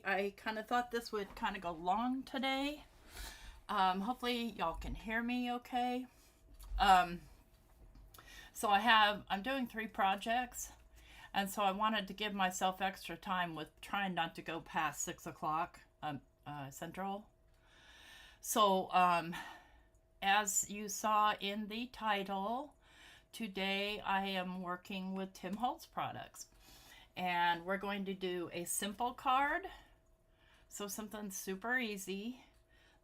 sorry. I kind of thought this would kind of go long today. Hopefully y'all can hear me okay. Um, so I'm doing 3 projects, and so I wanted to give myself extra time with trying not to go past 6 o'clock Central. So as you saw in the title, today I am working with Tim Holtz products. And we're going to do a simple card, so something super easy.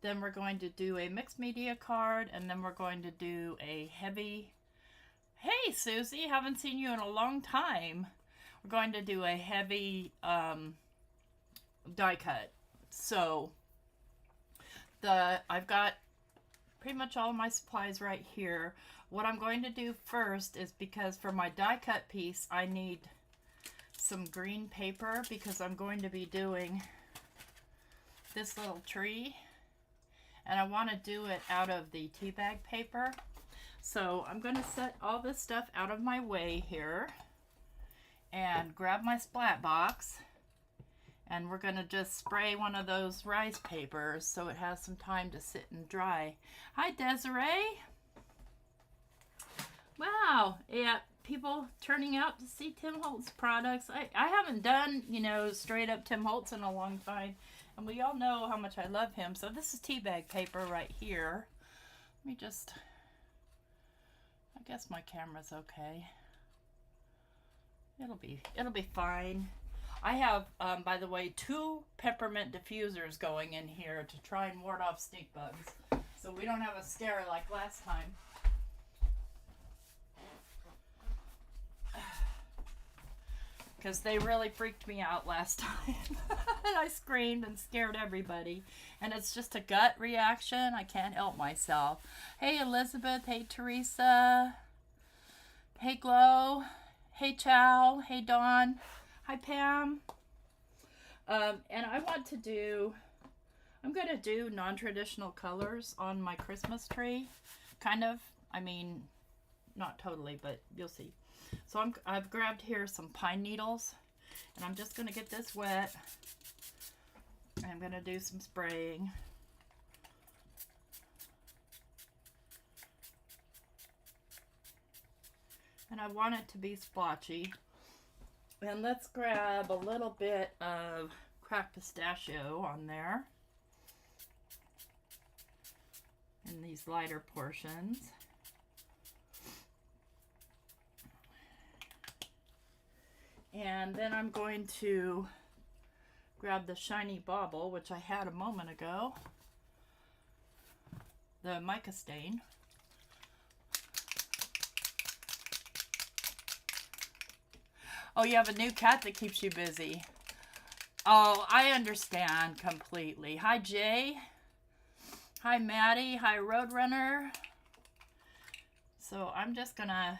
Then we're going to do a mixed media card, and then we're going to do a heavy... Hey, Susie, haven't seen you in a long time. We're going to do a heavy die cut. So I've got pretty much all my supplies right here. What I'm going to do first is, because for my die cut piece I need some green paper, because I'm going to be doing this little tree, and I want to do it out of the tea bag paper. So I'm going to set all this stuff out of my way here and grab my splat box, and we're going to just spray one of those rice papers so it has some time to sit and dry. Hi, Desiree. Wow, yeah, people turning out to see Tim Holtz products. I haven't done, straight up Tim Holtz in a long time, and we all know how much I love him. So this is tea bag paper right here. Let me just, I guess my camera's okay. It'll be fine. I have, by the way, 2 peppermint diffusers going in here to try and ward off stink bugs, so we don't have a scare like last time. Because they really freaked me out last time. And I screamed and scared everybody. And it's just a gut reaction. I can't help myself. Hey, Elizabeth. Hey, Teresa. Hey, Glow. Hey, Chow. Hey, Dawn. Hi, Pam. And I'm going to do non-traditional colors on my Christmas tree. Kind of. I mean, not totally, but you'll see. So I've grabbed here some pine needles, and I'm just going to get this wet. I'm going to do some spraying. And I want it to be splotchy. And let's grab a little bit of cracked pistachio on there in these lighter portions. And then I'm going to grab the shiny bauble, which I had a moment ago, the mica stain. Oh, you have a new cat that keeps you busy. Oh, I understand completely. Hi, Jay. Hi, Maddie. Hi, Roadrunner. So I'm just going to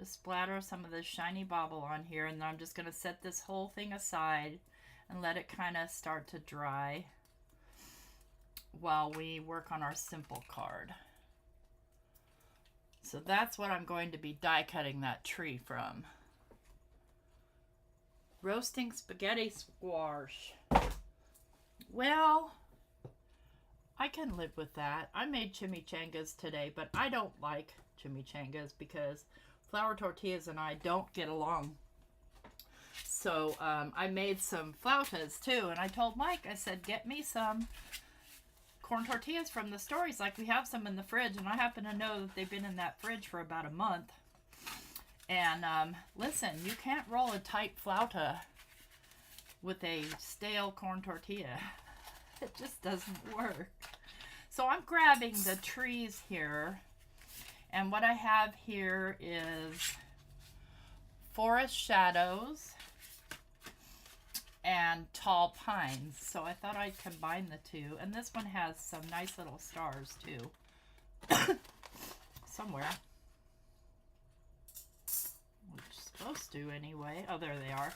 splatter some of this shiny bauble on here, and then I'm just going to set this whole thing aside and let it kind of start to dry while we work on our simple card. So that's what I'm going to be die cutting that tree from. Roasting spaghetti squash. Well, I can live with that. I made chimichangas today, but I don't like chimichangas because flour tortillas and I don't get along. So I made some flautas too, and I told Mike, I said, get me some corn tortillas from the store. He's like, we have some in the fridge, and I happen to know that they've been in that fridge for about a month. And listen, you can't roll a tight flauta with a stale corn tortilla. It just doesn't work. So I'm grabbing the trees here. And what I have here is forest shadows and tall pines. So I thought I'd combine the two. And this one has some nice little stars too. Somewhere. Which is supposed to anyway. Oh, there they are.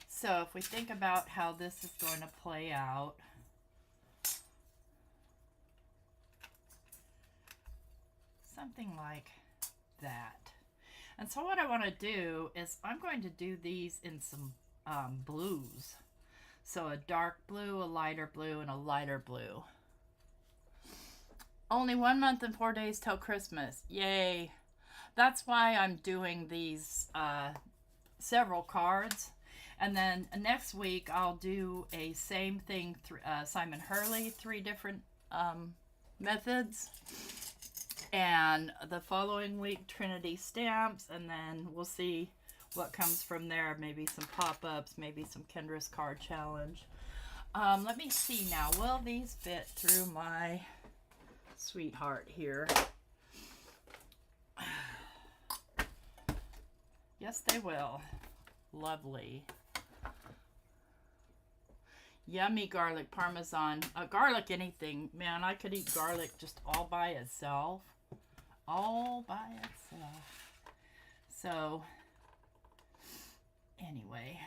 So if we think about how this is going to play out, something like that. And so what I want to do is I'm going to do these in some blues. So a dark blue, a lighter blue, and a lighter blue. Only 1 month and 4 days till Christmas. Yay. That's why I'm doing these several cards. And then next week I'll do a same thing, Simon Hurley, 3 different methods. And the following week, Trinity Stamps, and then we'll see what comes from there. Maybe some pop-ups, maybe some Kendra's card challenge. Let me see now. Will these fit through my sweetheart here? Yes, they will. Lovely. Yummy garlic parmesan. Garlic anything. Man, I could eat garlic just all by itself. All by itself. So, anyway.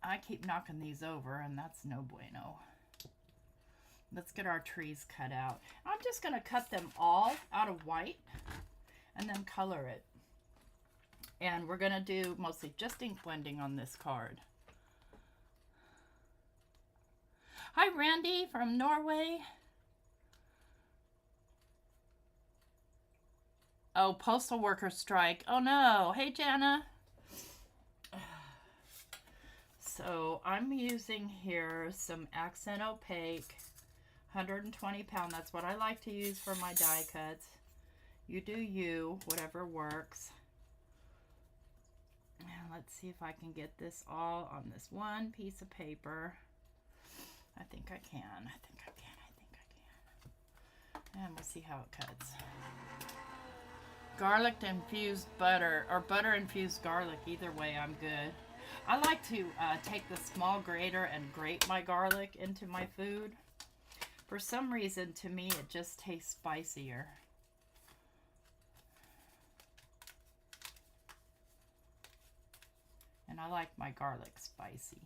I keep knocking these over, and that's no bueno. Let's get our trees cut out. I'm just going to cut them all out of white and then color it. And we're going to do mostly just ink blending on this card. Hi, Randy from Norway. Oh, postal worker strike. Oh, no. Hey, Jana. So I'm using here some Accent Opaque, 120 pound. That's what I like to use for my die cuts. You do you, whatever works. And let's see if I can get this all on this one piece of paper. I think I can. I think I can. I think I can. And we'll see how it cuts. Garlic infused butter, or butter infused garlic. Either way, I'm good. I like to take the small grater and grate my garlic into my food. For some reason, to me, it just tastes spicier. And I like my garlic spicy.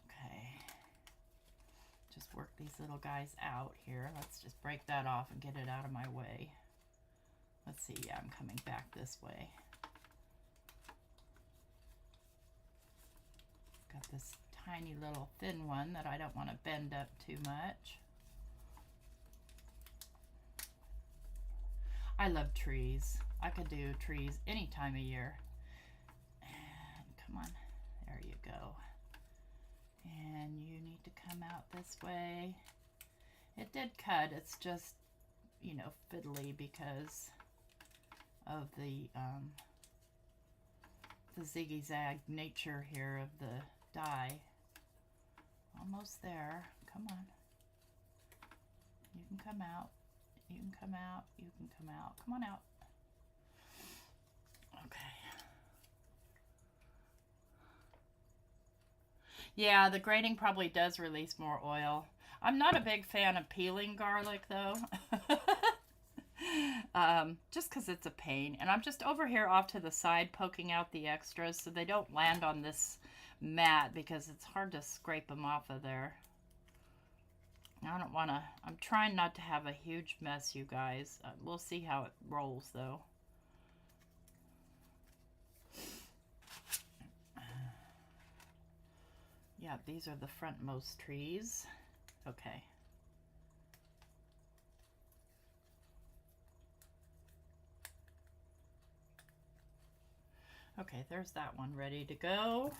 Okay. Just work these little guys out here. Let's just break that off and get it out of my way. Let's see, yeah, I'm coming back this way. Got this tiny little thin one that I don't want to bend up too much. I love trees. I could do trees any time of year. And come on, there you go. And you need to come out this way. It did cut, it's just, you know, fiddly because of the ziggy-zag nature here of the die. Almost there. Come on. You can come out. You can come out. You can come out. Come on out. Okay. Yeah, the grating probably does release more oil. I'm not a big fan of peeling garlic, though. Just because it's a pain. And I'm just over here off to the side poking out the extras so they don't land on this mat because it's hard to scrape them off of there. I don't want to, I'm trying not to have a huge mess, you guys. We'll see how it rolls, though. Yeah, these are the frontmost trees. Okay. Okay, there's that one ready to go.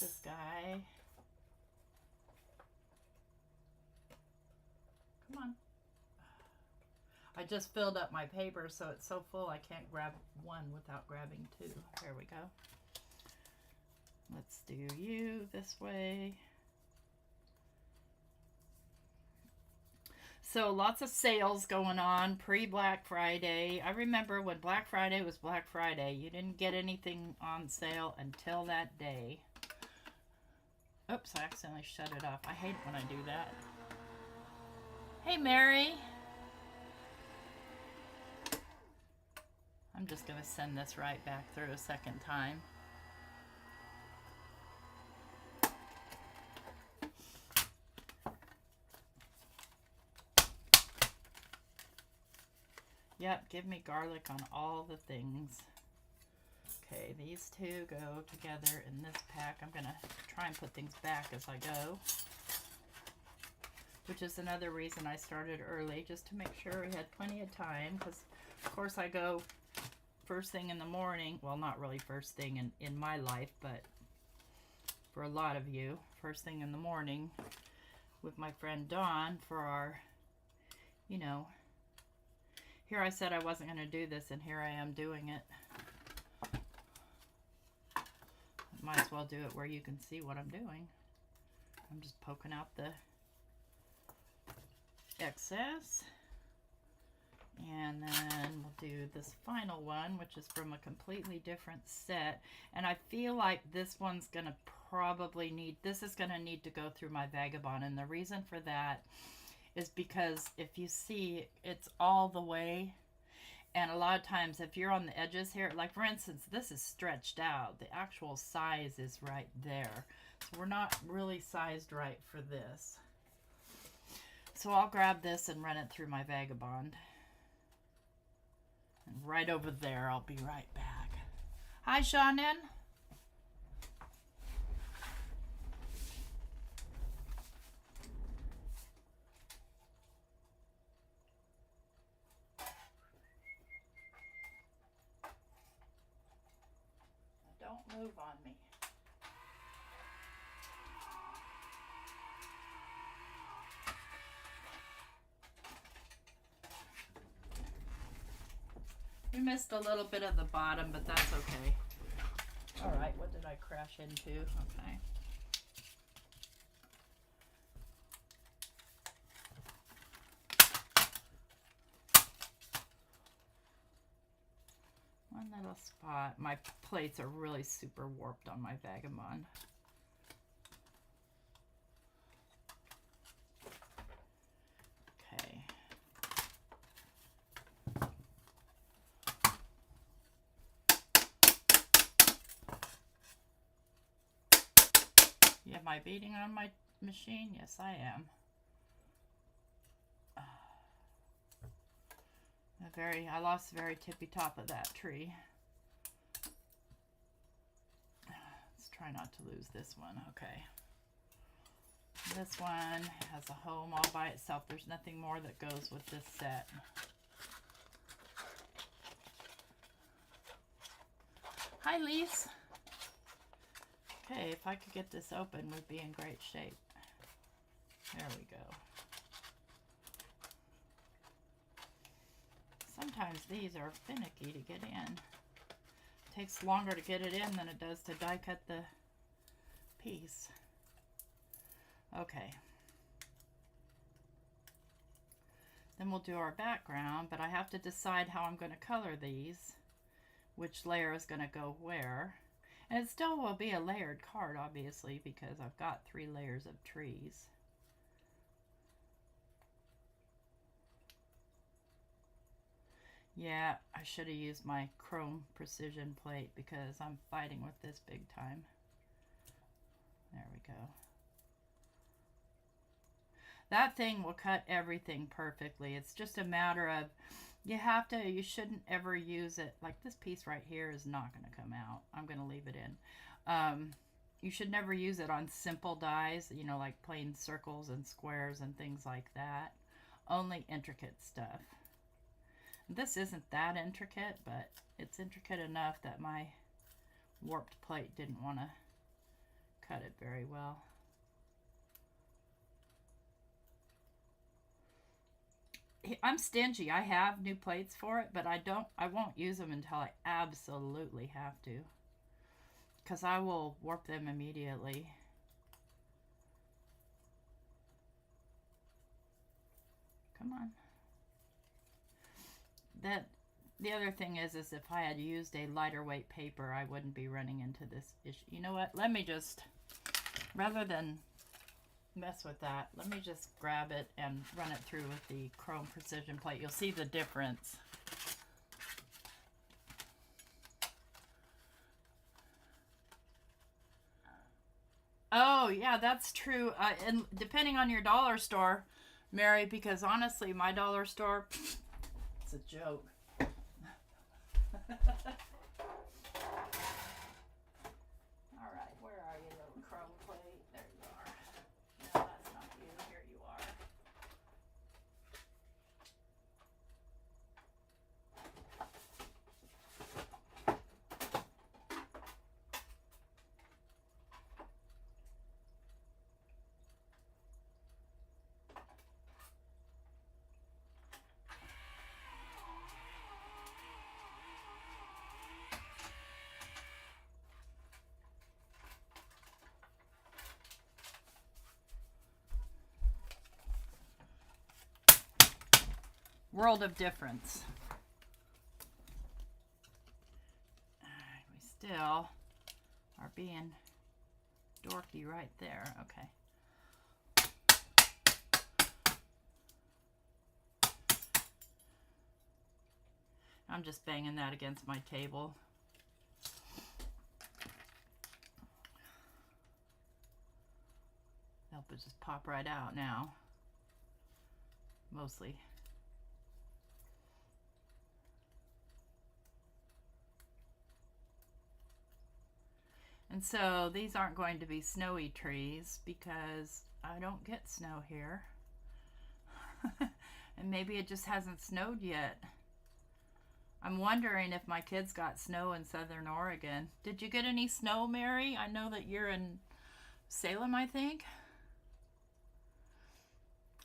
This guy. Come on. I just filled up my paper, so it's so full I can't grab one without grabbing two. There we go. Let's do you this way. So lots of sales going on pre-Black Friday. I remember when Black Friday was Black Friday. You didn't get anything on sale until that day. Oops, I accidentally shut it off. I hate when I do that. Hey, Mary. I'm just going to send this right back through a second time. Yep, give me garlic on all the things. Okay, these two go together in this pack. I'm going to try and put things back as I go, which is another reason I started early, just to make sure we had plenty of time, because of course I go first thing in the morning. Well, not really first thing in my life, but for a lot of you, first thing in the morning with my friend Dawn for our, you know, here I said I wasn't going to do this, and here I am doing it. Might as well do it where you can see what I'm doing. I'm just poking out the excess. And then we'll do this final one, which is from a completely different set. And I feel like this one's going to probably need, this is going to need to go through my Vagabond. And the reason for that is because if you see, it's all the way. And a lot of times if you're on the edges here, like for instance, this is stretched out. The actual size is right there. So we're not really sized right for this. So I'll grab this and run it through my Vagabond. And right over there, I'll be right back. Hi, Shannon. Don't move on me. We missed a little bit of the bottom, but that's okay. All right, what did I crash into? Okay. One little spot. My plates are really super warped on my Vagabond. Okay. Am I beating on my machine? Yes, I am. I lost the very tippy top of that tree. Let's try not to lose this one. Okay. This one has a home all by itself. There's nothing more that goes with this set. Hi, Lise. Okay, if I could get this open, we'd be in great shape. There we go. Sometimes these are finicky to get in. It takes longer to get it in than it does to die cut the piece. Okay. Then we'll do our background, but I have to decide how I'm going to color these, which layer is going to go where. And it still will be a layered card, obviously, because I've got 3 layers of trees. Yeah, I should have used my chrome precision plate because I'm fighting with this big time. There we go. That thing will cut everything perfectly. It's just a matter of, you shouldn't ever use it. Like this piece right here is not going to come out. I'm going to leave it in. You should never use it on simple dies, you know, like plain circles and squares and things like that. Only intricate stuff. This isn't that intricate, but it's intricate enough that my warped plate didn't want to cut it very well. I'm stingy. I have new plates for it, but I won't use them until I absolutely have to, because I will warp them immediately. Come on. The other thing is if I had used a lighter weight paper, I wouldn't be running into this issue. You know what? Let me just, rather than mess with that, let me just grab it and run it through with the chrome precision plate. You'll see the difference. Oh, yeah, that's true. And depending on your dollar store, Mary, because honestly, my dollar store, it's a joke. All right, where are you, little chrome plate? There you are. No, that's not you. Here you are. World of difference. We still are being dorky right there. Okay. I'm just banging that against my table. Help it just pop right out now. Mostly. And so these aren't going to be snowy trees because I don't get snow here. And maybe it just hasn't snowed yet. I'm wondering if my kids got snow in Southern Oregon. Did you get any snow, Mary? I know that you're in Salem, I think.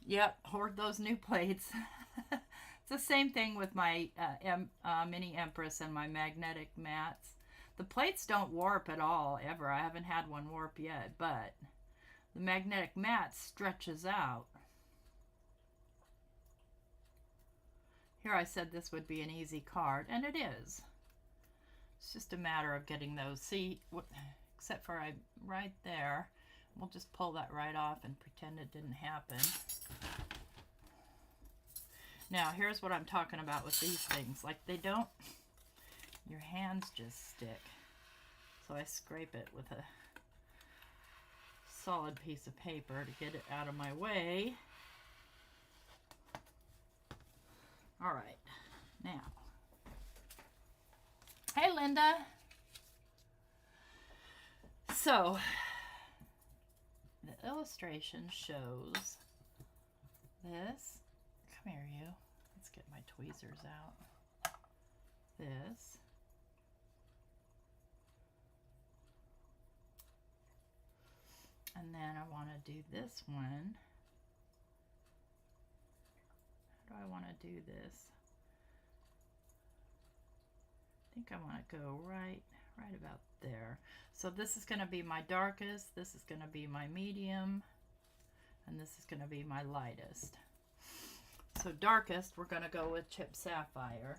Yep, hoard those new plates. It's the same thing with my mini Empress and my magnetic mats. The plates don't warp at all, ever. I haven't had one warp yet, but the magnetic mat stretches out. Here I said this would be an easy card, and it is. It's just a matter of getting those. See, except for right there. We'll just pull that right off and pretend it didn't happen. Now, here's what I'm talking about with these things. Like, they don't, your hands just stick. So I scrape it with a solid piece of paper to get it out of my way. All right, now. Hey, Linda. So, the illustration shows this. Come here, you. Let's get my tweezers out. This. And then I want to do this one. How do I want to do this? I think I want to go right about there. So this is going to be my darkest, this is going to be my medium, and this is going to be my lightest. So darkest, we're going to go with Chip Sapphire.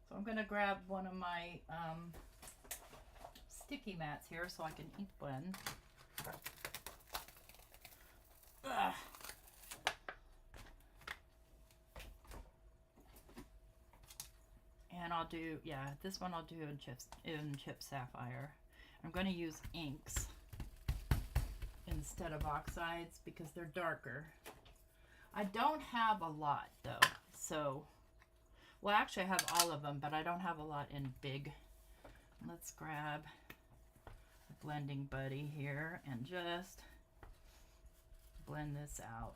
So I'm going to grab one of my sticky mats here so I can ink blend. Ugh. And I'll do, yeah, this one I'll do in Chip Sapphire. I'm going to use inks instead of oxides because they're darker. I don't have a lot though, so, well actually I have all of them, but I don't have a lot in big. Let's grab a blending buddy here and just blend this out.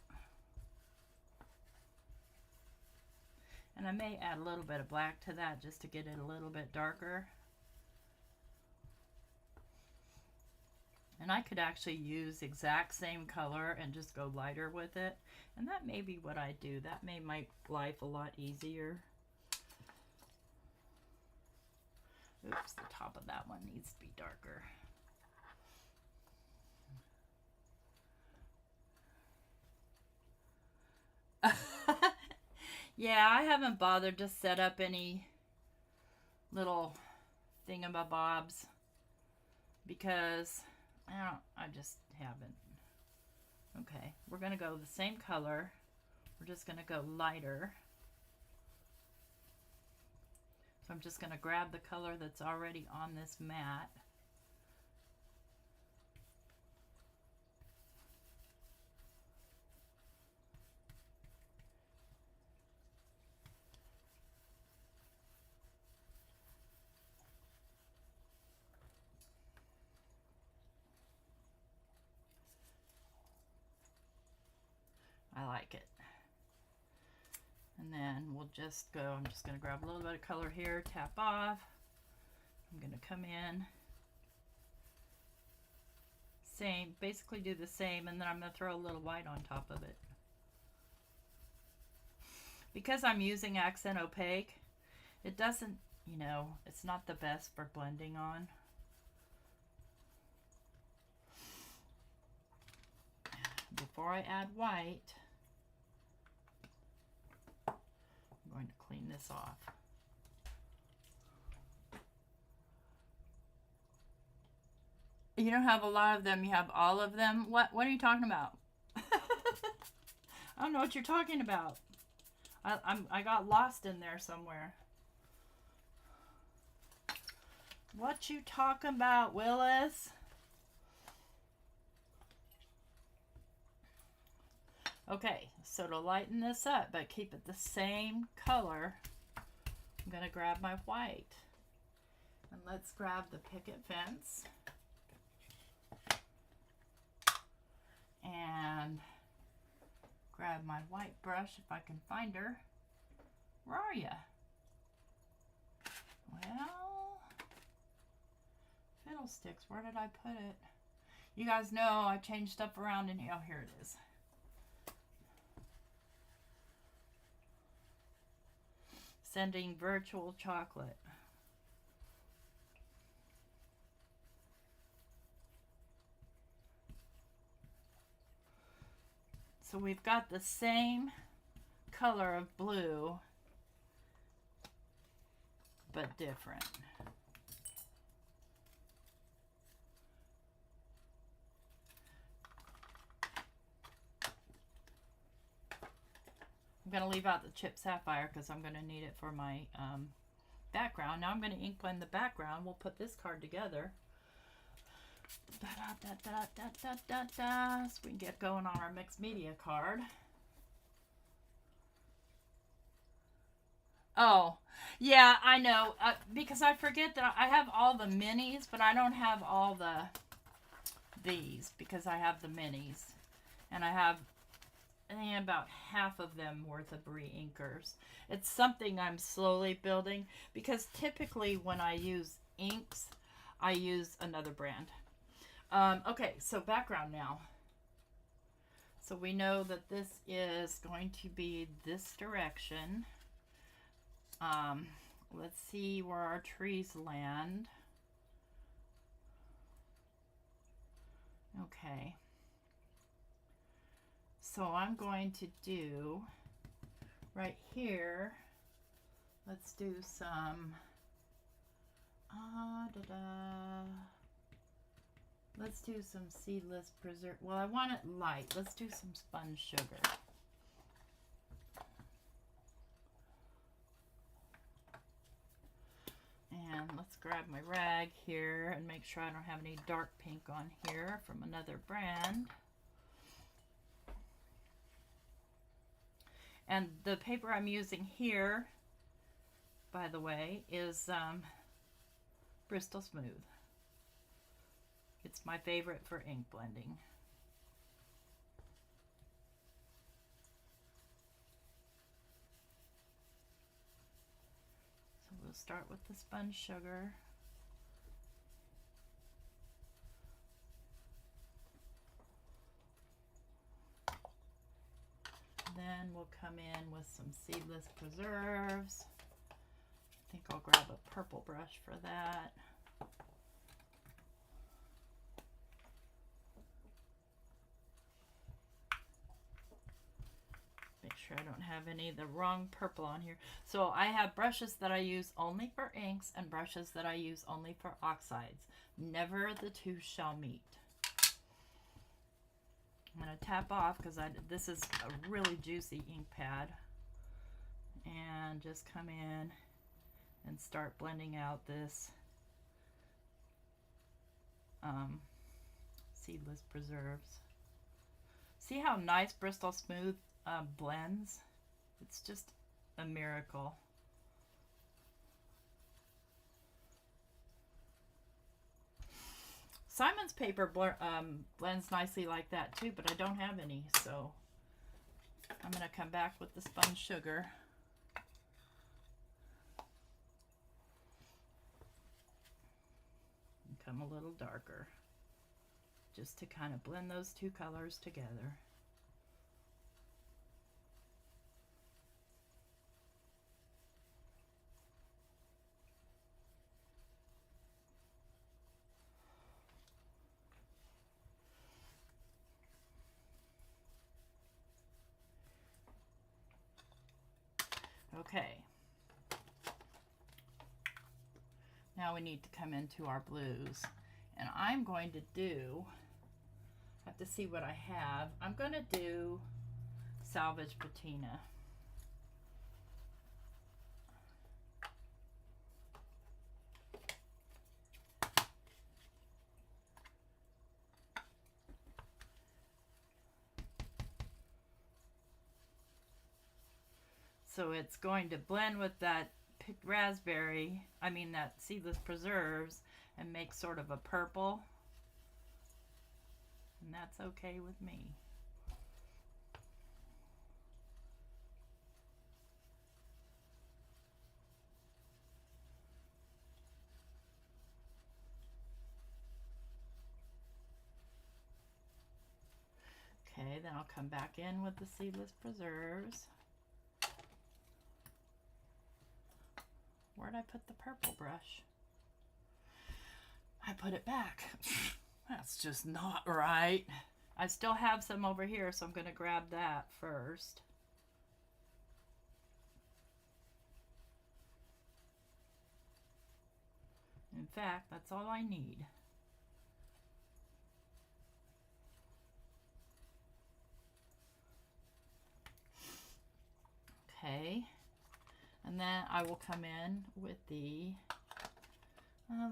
And I may add a little bit of black to that just to get it a little bit darker. And I could actually use the exact same color and just go lighter with it. And that may be what I do. That may make life a lot easier. Oops, the top of that one needs to be darker. Yeah, I haven't bothered to set up any little thingamabobs because I just haven't. Okay, we're going to go the same color. We're just going to go lighter. So I'm just going to grab the color that's already on this mat. I like it. And then we'll just go, I'm just going to grab a little bit of color here, tap off. I'm going to come in. Same, basically do the same, and then I'm going to throw a little white on top of it. Because I'm using accent opaque, it doesn't, you know, it's not the best for blending on. Before I add white, I'm going to clean this off. You don't have a lot of them, you have all of them. What are you talking about? I don't know what you're talking about. I got lost in there somewhere. What you talking about, Willis? Okay, so to lighten this up, but keep it the same color, I'm going to grab my white. And let's grab the picket fence. And grab my white brush if I can find her. Where are ya? Well, fiddlesticks, where did I put it? You guys know I changed stuff around in here. Oh, here it is. Sending virtual chocolate. So we've got the same color of blue, but different. I'm going to leave out the chip sapphire because I'm going to need it for my background. Now I'm going to ink blend the background. We'll put this card together. So we can get going on our mixed media card. Oh, yeah, I know. Because I forget that I have all the minis, but I don't have all these because I have the minis. And I have about half of them worth of re-inkers. It's something I'm slowly building because typically when I use inks, I use another brand. Okay, so background now. So we know that this is going to be this direction. Let's see where our trees land. Okay. So I'm going to do right here, let's do some, let's do some seedless preserve. Well, I want it light. Let's do some spun sugar. And let's grab my rag here and make sure I don't have any dark pink on here from another brand. And the paper I'm using here, by the way, is Bristol Smooth. It's my favorite for ink blending. So we'll start with the spun sugar. Then we'll come in with some seedless preserves. I think I'll grab a purple brush for that. Make sure I don't have any of the wrong purple on here. So I have brushes that I use only for inks and brushes that I use only for oxides. Never the two shall meet. I'm going to tap off because this is a really juicy ink pad, and just come in and start blending out this seedless preserves. See how nice Bristol Smooth blends? It's just a miracle. Simon's paper blends nicely like that too, but I don't have any, so I'm going to come back with the spun sugar. And come a little darker, just to kind of blend those two colors together. Okay, now we need to come into our blues, and I'm going to do, have to see what I have. I'm going to do Salvage Patina. So it's going to blend with that picked raspberry, that seedless preserves, and make sort of a purple. And that's okay with me. Okay, then I'll come back in with the seedless preserves. Where'd I put the purple brush? I put it back. That's just not right. I still have some over here, so I'm going to grab that first. In fact, that's all I need. Okay. And then I will come in with the,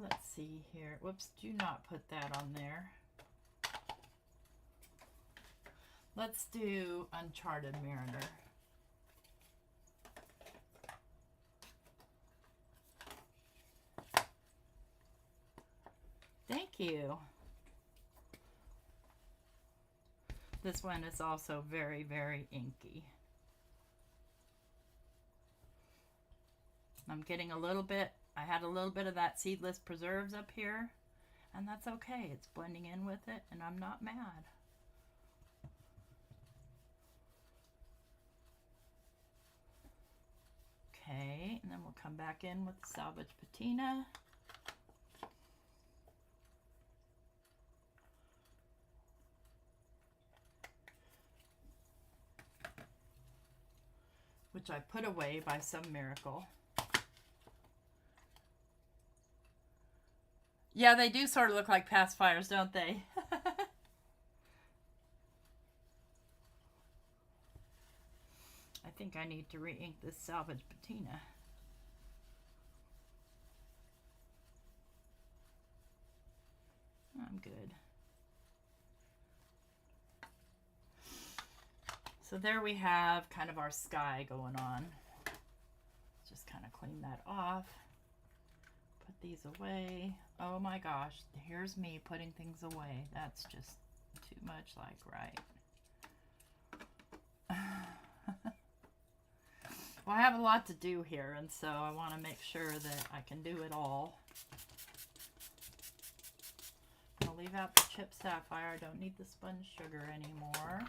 let's see here. Whoops, do not put that on there. Let's do Uncharted Mariner. Thank you. This one is also very, very inky. I'm getting a little bit, I had a little bit of that seedless preserves up here, and that's okay. It's blending in with it, and I'm not mad. Okay, and then we'll come back in with the Salvage Patina. Which I put away by some miracle. Yeah, they do sort of look like pacifiers, don't they? I think I need to re-ink this Salvage Patina. I'm good. So there we have kind of our sky going on. Just kind of clean that off. Put these away. Oh my gosh, here's me putting things away. That's just too much like right. Well, I have a lot to do here, and so I want to make sure that I can do it all. I'll leave out the chipped sapphire. I don't need the spun sugar anymore.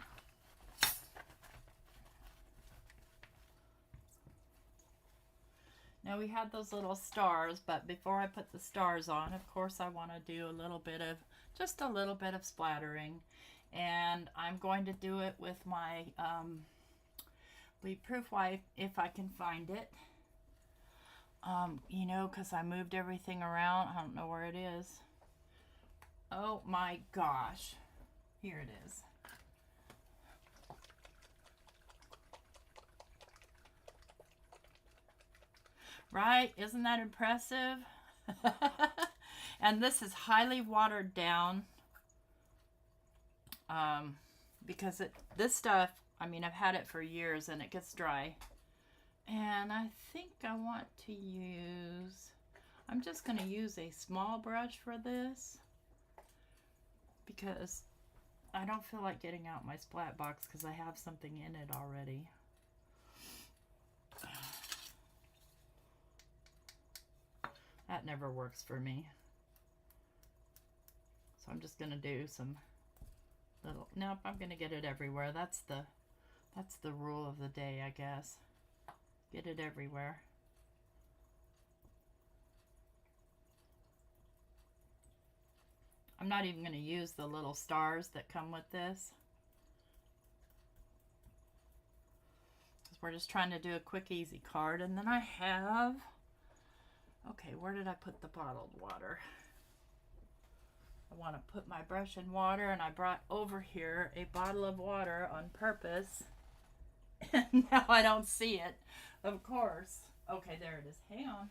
Now we had those little stars, but before I put the stars on, of course, I want to do a little bit of, just a little bit of splattering. And I'm going to do it with my bleed proof wipe if I can find it. You know, because I moved everything around. I don't know where it is. Oh my gosh. Here it is. Right? Isn't that impressive? And this is highly watered down because this stuff, I mean, I've had it for years and it gets dry. And I think I want to use, I'm just going to use a small brush for this because I don't feel like getting out my splat box because I have something in it already. That never works for me. So I'm just going to do some little, nope, I'm going to get it everywhere. That's the rule of the day, I guess. Get it everywhere. I'm not even going to use the little stars that come with this, because we're just trying to do a quick, easy card. And then I have, okay, where did I put the bottled water? I want to put my brush in water, and I brought over here a bottle of water on purpose. And now I don't see it, of course. Okay, there it is. Hang on.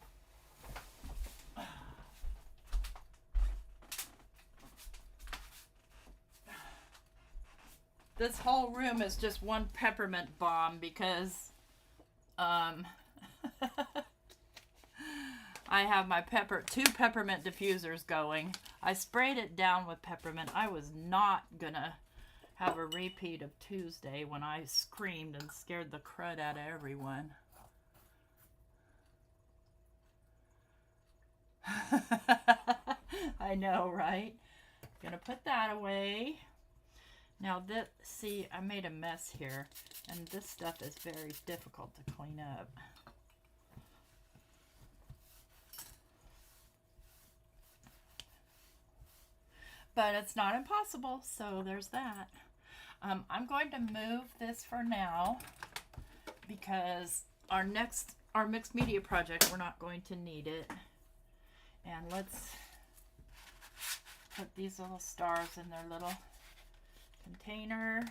This whole room is just one peppermint bomb because I have my two peppermint diffusers going. I sprayed it down with peppermint. I was not gonna have a repeat of Tuesday when I screamed and scared the crud out of everyone. I know, right? Gonna put that away. Now this, see, I made a mess here, and this stuff is very difficult to clean up. But it's not impossible, so there's that. I'm going to move this for now because our mixed media project, we're not going to need it. And let's put these little stars in their little container.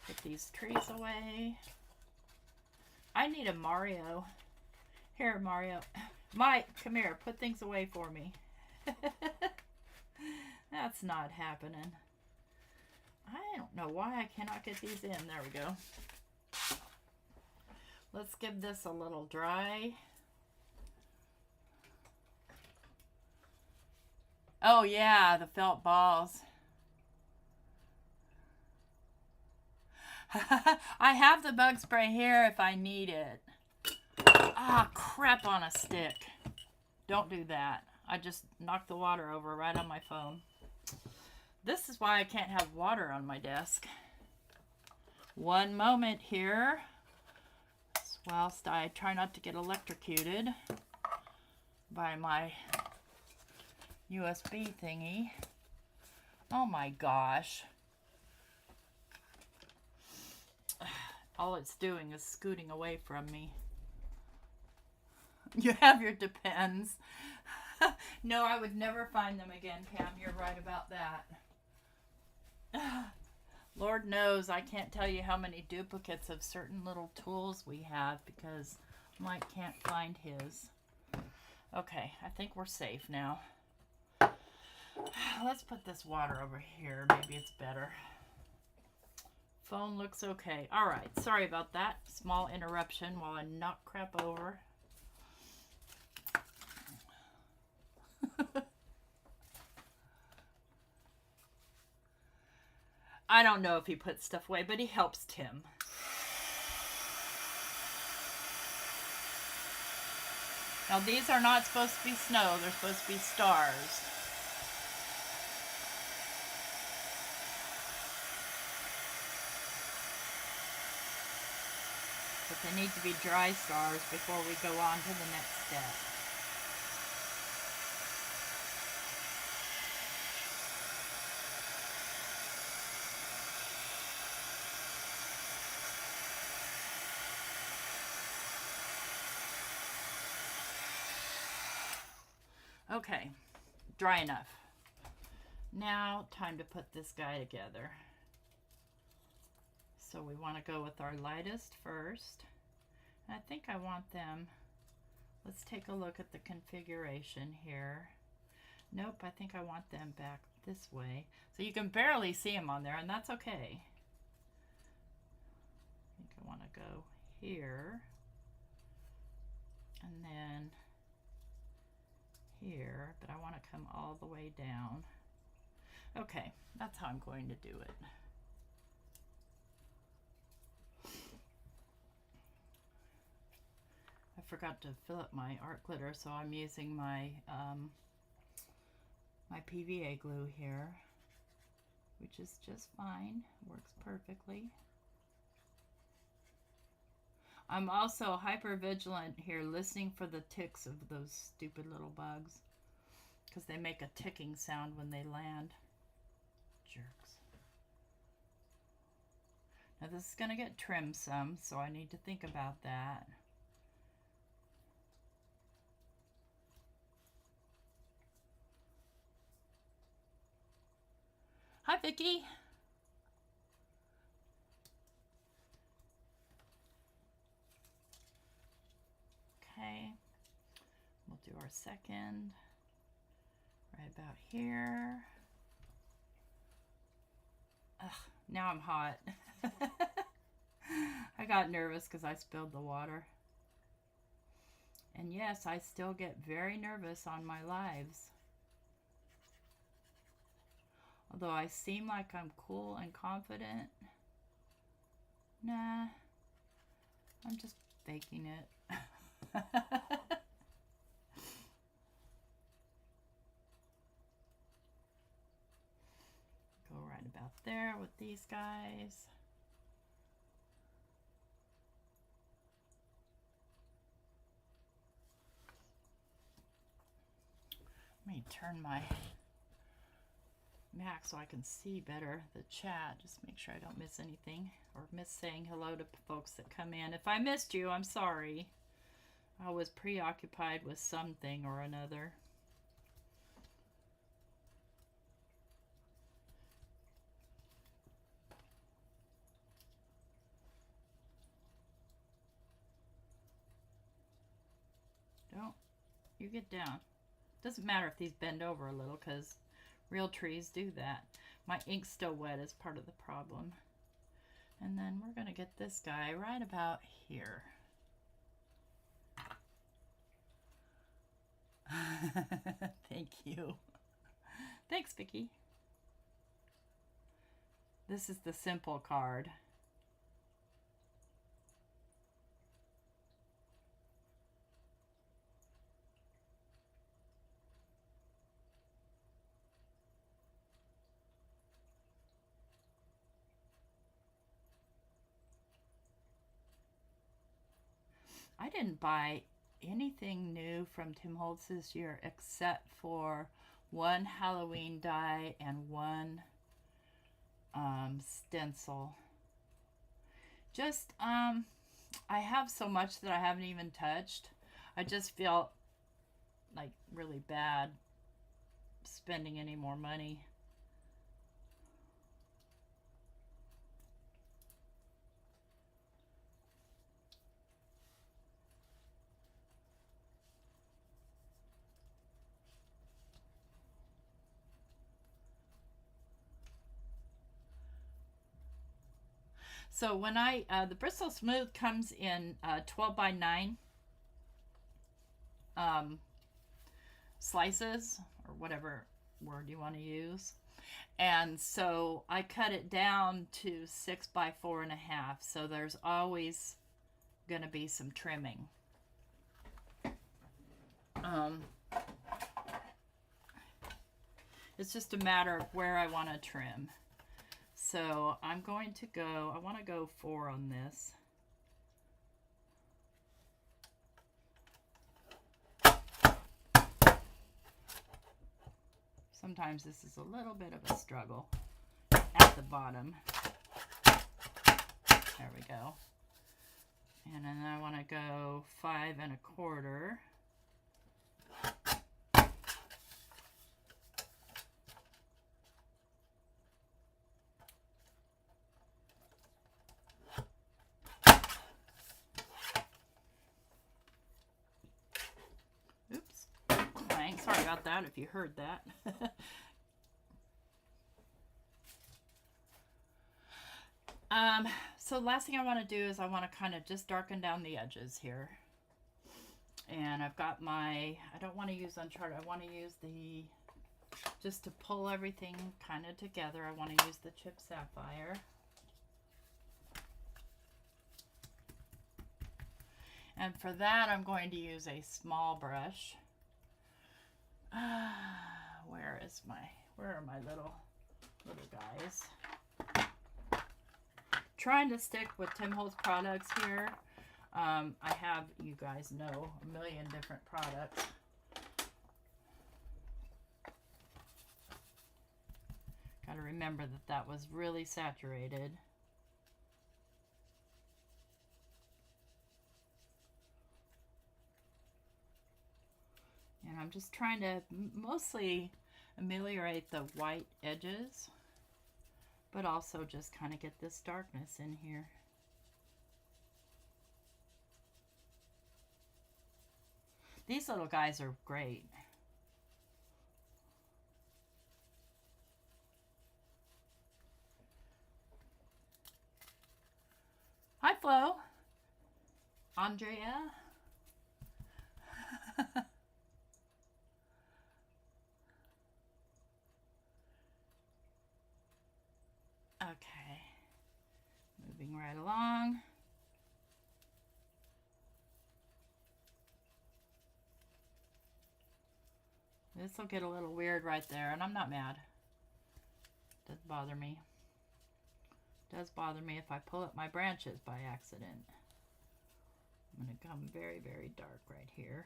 Put these trees away. I need a Mario. Here, Mario. Mike, come here. Put things away for me. That's not happening. I don't know why I cannot get these in. There we go. Let's give this a little dry. Oh yeah, the felt balls. I have the bug spray here if I need it. Ah, crap on a stick. Don't do that. I just knocked the water over right on my phone. This is why I can't have water on my desk. One moment here, whilst I try not to get electrocuted by my USB thingy. Oh my gosh. All it's doing is scooting away from me. You have your depends. No, I would never find them again, Pam. You're right about that. Lord knows I can't tell you how many duplicates of certain little tools we have because Mike can't find his. Okay, I think we're safe now. Let's put this water over here. Maybe it's better. Phone looks okay. All right, sorry about that. Small interruption while I knock crap over. I don't know if he puts stuff away, but he helps Tim. Now these are not supposed to be snow, they're supposed to be stars. But they need to be dry stars before we go on to the next step. Okay, dry enough. Now, time to put this guy together. So we want to go with our lightest first. I think I want them, let's take a look at the configuration here. Nope, I think I want them back this way. So you can barely see them on there, and that's okay. I think I want to go here. And then here, but I want to come all the way down. Okay, that's how I'm going to do it. I forgot to fill up my art glitter, so I'm using my my PVA glue here, which is just fine, works perfectly. I'm also hyper vigilant here, listening for the ticks of those stupid little bugs, because they make a ticking sound when they land. Jerks. Now this is going to get trimmed some, so I need to think about that. Hi, Vicky. Okay, we'll do our second right about here. Ugh, now I'm hot. I got nervous because I spilled the water. And yes, I still get very nervous on my lives. Although I seem like I'm cool and confident. Nah, I'm just faking it. Go right about there with these guys. Let me turn my Mac so I can see better the chat. Just make sure I don't miss anything or miss saying hello to folks that come in. If I missed you, I'm sorry. I was preoccupied with something or another. Don't you get down. Doesn't matter if these bend over a little, because real trees do that. My ink's still wet is part of the problem. And then we're going to get this guy right about here. Thank you. Thanks, Vicky. This is the simple card. I didn't buy anything new from Tim Holtz this year except for one Halloween die and one stencil. Just I have so much that I haven't even touched. I just feel like really bad spending any more money. So when the Bristol Smooth comes in 12 by 9 slices, or whatever word you want to use. And so I cut it down to 6 by 4.5. So there's always going to be some trimming. It's just a matter of where I want to trim. So I'm going to go, I want to go 4 on this. Sometimes this is a little bit of a struggle at the bottom. There we go. And then I want to go 5 1/4. Oops. Clang. Sorry about that if you heard that. So last thing I want to do is I want to kind of just darken down the edges here. And I've got my, I don't want to use Uncharted, I want to use the just to pull everything kind of together, I want to use the Chip Sapphire. And for that, I'm going to use a small brush. Where are my little guys? Trying to stick with Tim Holtz products here. I have, you guys know, a million different products. Got to remember that that was really saturated. And I'm just trying to mostly ameliorate the white edges, but also just kind of get this darkness in here. These little guys are great. Hi, Flo. Andrea. Okay, moving right along. This will get a little weird right there, and I'm not mad. Doesn't bother me. Does bother me if I pull up my branches by accident. I'm going to come very, very dark right here.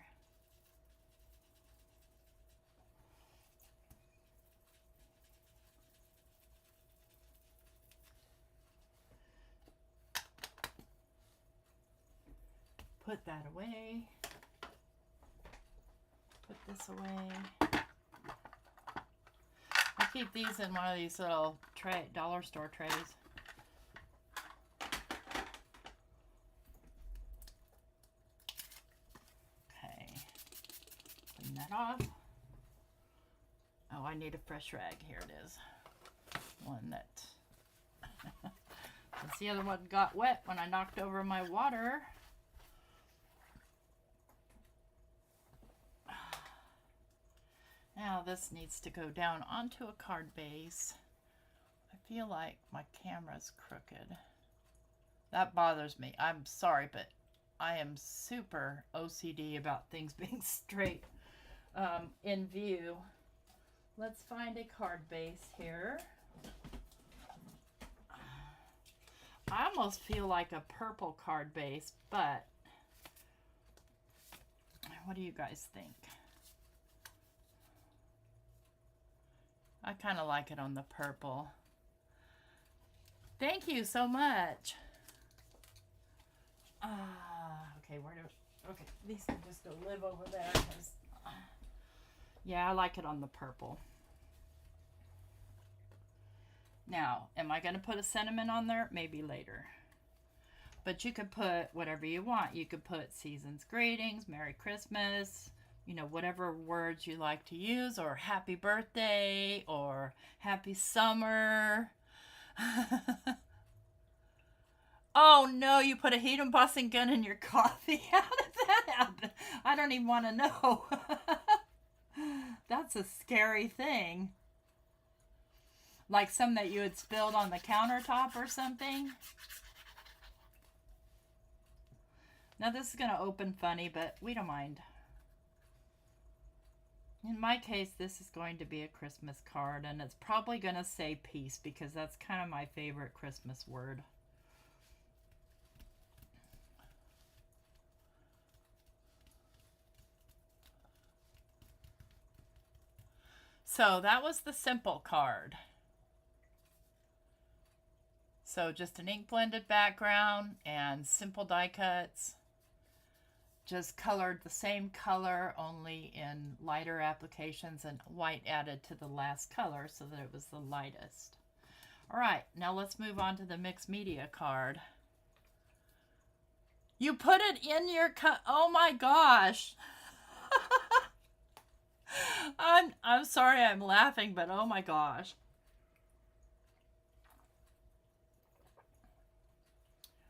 Put that away. Put this away. I keep these in one of these little dollar store trays. Okay. Clean that off. Oh, I need a fresh rag. Here it is. One that... Since the other one got wet when I knocked over my water. Now this needs to go down onto a card base. I feel like my camera's crooked. That bothers me. I'm sorry, but I am super OCD about things being straight in view. Let's find a card base here. I almost feel like a purple card base, but what do you guys think? I kind of like it on the purple. Thank you so much. Okay, okay, these can just go live over there. Yeah, I like it on the purple. Now, am I going to put a sentiment on there? Maybe later. But you could put whatever you want. You could put season's greetings, Merry Christmas, you know, whatever words you like to use, or happy birthday, or happy summer. Oh no, you put a heat embossing gun in your coffee. How did that happen? I don't even want to know. That's a scary thing. Like some that you had spilled on the countertop or something. Now this is going to open funny, but we don't mind. In my case, this is going to be a Christmas card, and it's probably going to say peace because that's kind of my favorite Christmas word. So that was the simple card. So just an ink blended background and simple die cuts. Just colored the same color, only in lighter applications, and white added to the last color so that it was the lightest. All right, now let's move on to the mixed media card. You put it in your cup. Oh my gosh. I'm sorry I'm laughing, but oh my gosh.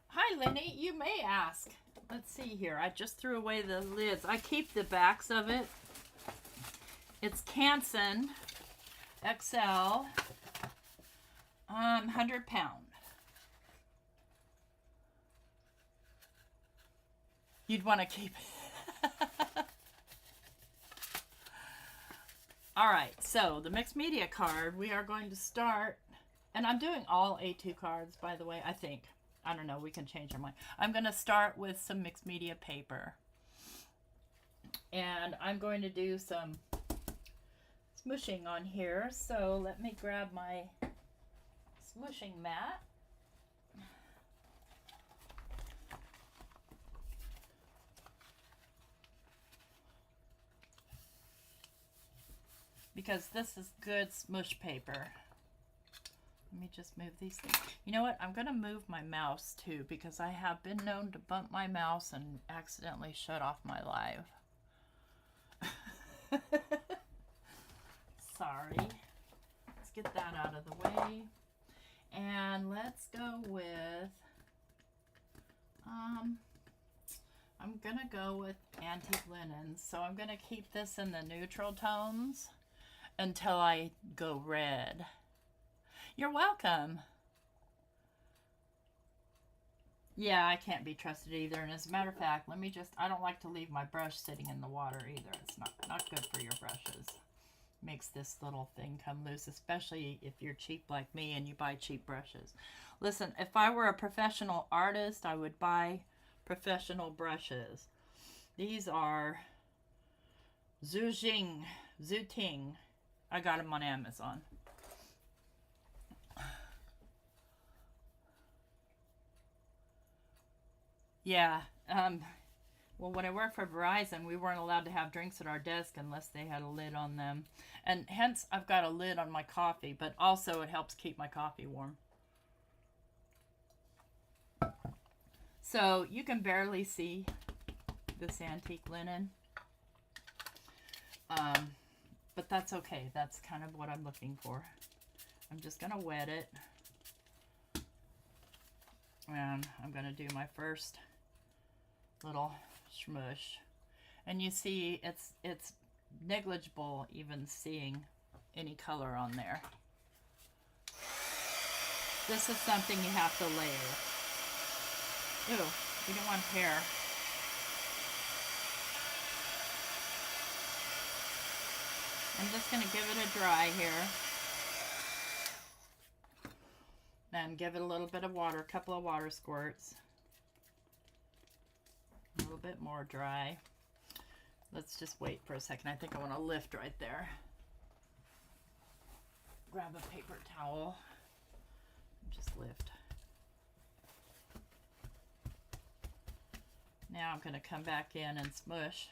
Hi, Lenny. You may ask. Let's see here. I just threw away the lids. I keep the backs of it. It's Canson. XL, 100-pound. You'd want to keep it. All right, so the mixed media card, we are going to start, and I'm doing all A2 cards, by the way, I think. I don't know, we can change our mind. I'm going to start with some mixed media paper. And I'm going to do some smooshing on here. So let me grab my smooshing mat. Because this is good smoosh paper. Let me just move these things. You know what? I'm going to move my mouse too, because I have been known to bump my mouse and accidentally shut off my live. Sorry. Let's get that out of the way. And let's go with, I'm going to go with antique linen. So I'm going to keep this in the neutral tones until I go red. You're welcome. Yeah, I can't be trusted either. And as a matter of fact, let me just, I don't like to leave my brush sitting in the water either. It's not good for your brushes. Makes this little thing come loose, especially if you're cheap like me and you buy cheap brushes. Listen, if I were a professional artist, I would buy professional brushes. These are Zuting. I got them on Amazon. Yeah, well, when I worked for Verizon, we weren't allowed to have drinks at our desk unless they had a lid on them. And hence, I've got a lid on my coffee, but also it helps keep my coffee warm. So you can barely see this antique linen. But that's okay. That's kind of what I'm looking for. I'm just going to wet it. And I'm going to do my first little smush. And you see it's negligible even seeing any color on there. This is something you have to layer. Ew, we don't want hair. I'm just going to give it a dry here. Then give it a little bit of water, a couple of water squirts. A little bit more dry. Let's just wait for a second. I think I want to lift right there. Grab a paper towel. Just lift. Now I'm going to come back in and smush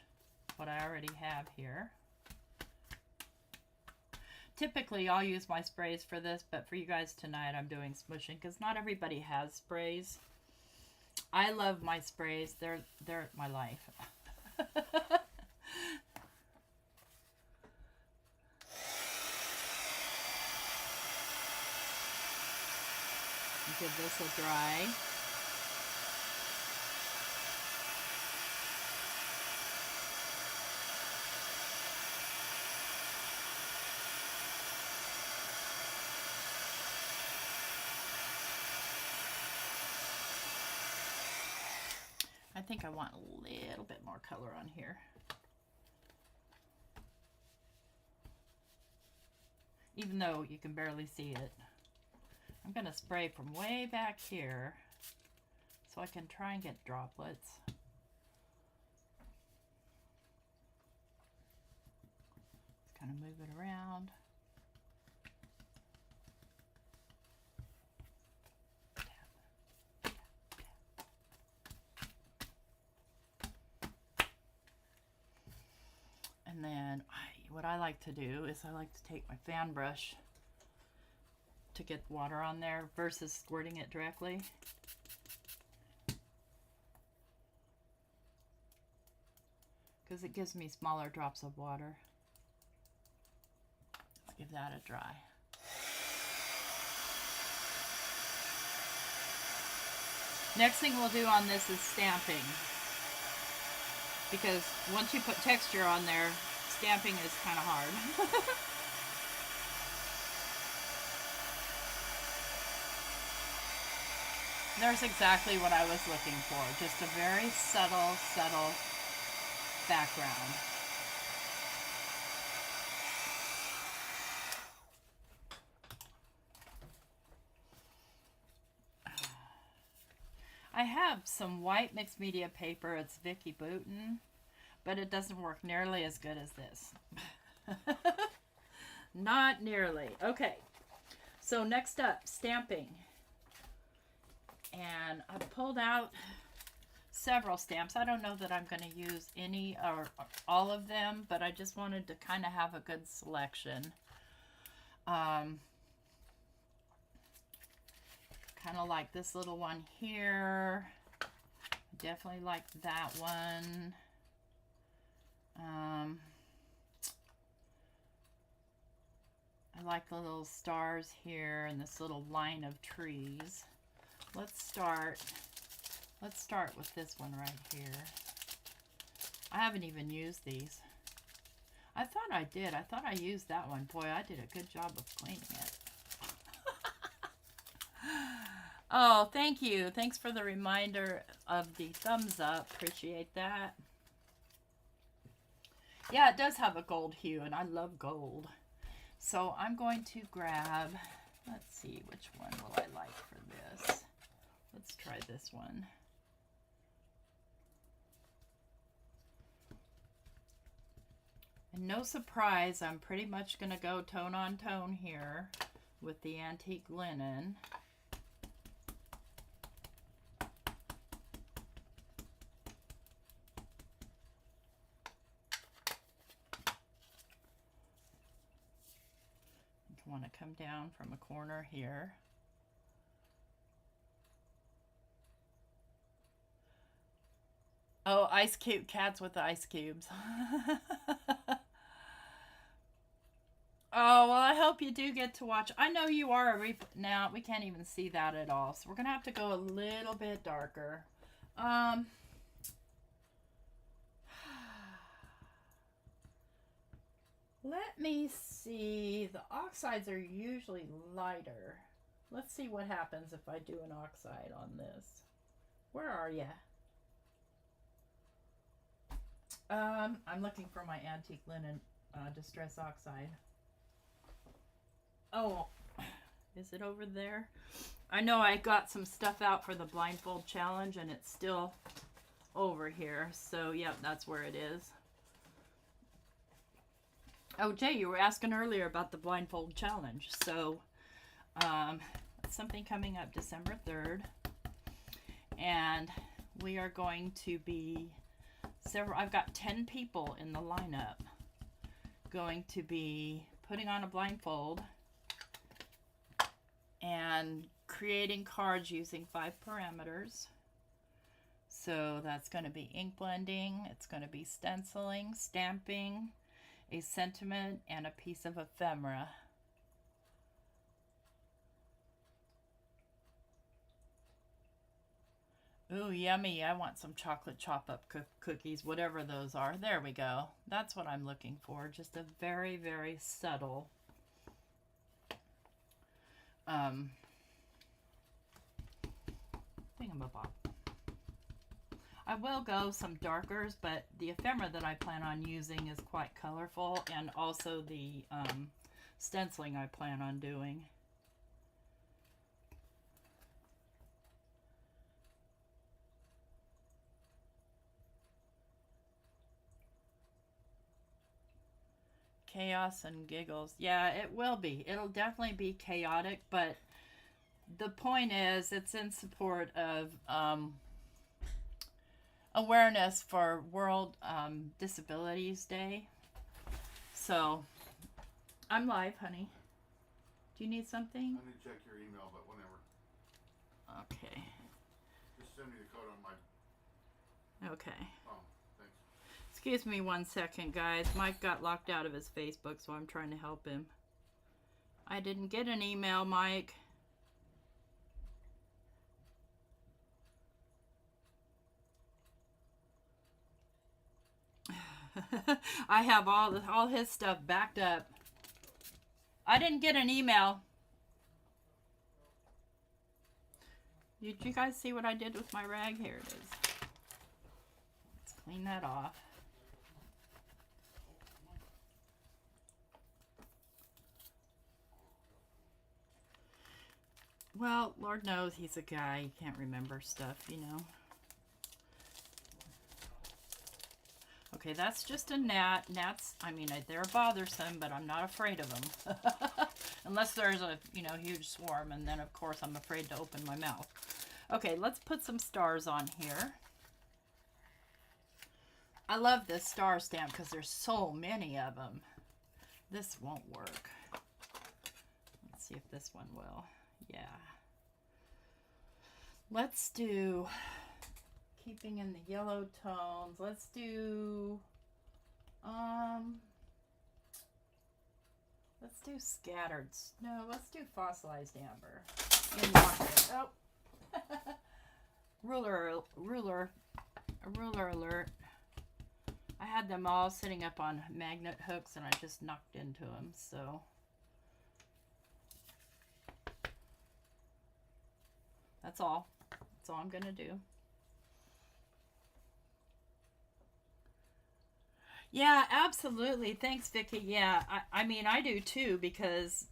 what I already have here. Typically, I'll use my sprays for this, but for you guys tonight, I'm doing smushing because not everybody has sprays. I love my sprays. They're my life. Give this a dry. I think I want a little bit more color on here. Even though you can barely see it. I'm going to spray from way back here so I can try and get droplets. Just kind of move it around. And then what I like to do is I like to take my fan brush to get water on there versus squirting it directly. Because it gives me smaller drops of water. Let's give that a dry. Next thing we'll do on this is stamping. Because once you put texture on there, stamping is kind of hard. there's exactly what I was looking for. Just a very subtle, subtle background. I have some white mixed media paper. It's Vicky Bouton, but it doesn't work nearly as good as this. Not nearly. Okay, so next up, stamping. And I pulled out several stamps. I don't know that I'm going to use any or all of them, but I just wanted to kind of have a good selection. Kind of like this little one here. Definitely like that one. I like the little stars here and this little line of trees. Let's start with this one right here. I haven't even used these. I thought I did. I thought I used that one. Boy, I did a good job of cleaning it. Oh, thank you. Thanks for the reminder of the thumbs up. Appreciate that. Yeah, it does have a gold hue, and I love gold. So I'm going to grab, let's see, which one will I like for this? Let's try this one. And no surprise, I'm pretty much going to go tone on tone here with the antique linen. I want to come down from a corner here. Oh, ice cube, cats with ice cubes. Oh, well, I hope you do get to watch. I know you are a now, we can't even see that at all. So we're going to have to go a little bit darker. Let me see. The oxides are usually lighter. Let's see what happens if I do an oxide on this. Where are you? I'm looking for my antique linen distress oxide. Oh, is it over there? I know I got some stuff out for the blindfold challenge and it's still over here. So, yep, that's where it is. Oh, Jay, you were asking earlier about the blindfold challenge. So, something coming up December 3rd. And we are going to be I've got 10 people in the lineup going to be putting on a blindfold and creating cards using 5 parameters. So that's going to be ink blending, it's going to be stenciling, stamping, a sentiment, and a piece of ephemera. Ooh, yummy. I want some chocolate chop-up cookies, whatever those are. There we go. That's what I'm looking for. Just a very, very subtle thingamabob. I will go some darkers, but the ephemera that I plan on using is quite colorful, and also the stenciling I plan on doing. Chaos and giggles. Yeah, it will be. It'll definitely be chaotic, but the point is it's in support of awareness for World Disabilities Day. So, I'm live, honey. Do you need something? I need to check your email, but whenever. Okay. Just send me the code on my... Okay. Oh, thanks. Excuse me 1 second, guys. Mike got locked out of his Facebook, so I'm trying to help him. I didn't get an email, Mike. I have all his stuff backed up. I didn't get an email. Did you guys see what I did with my rag? Here it is. Let's clean that off. Well, Lord knows he's a guy. He can't remember stuff, you know. Okay, that's just a gnat. Gnats, I mean, they're bothersome, but I'm not afraid of them. Unless there's a, you know, huge swarm, and then, of course, I'm afraid to open my mouth. Okay, let's put some stars on here. I love this star stamp because there's so many of them. This won't work. Let's see if this one will. Yeah. Let's do, keeping in the yellow tones, let's do scattered. No, let's do fossilized amber. In market. Oh. ruler alert. I had them all sitting up on magnet hooks and I just knocked into them, so. That's all. That's all I'm going to do. Yeah, absolutely. Thanks, Vicky. Yeah, I mean, I do too because,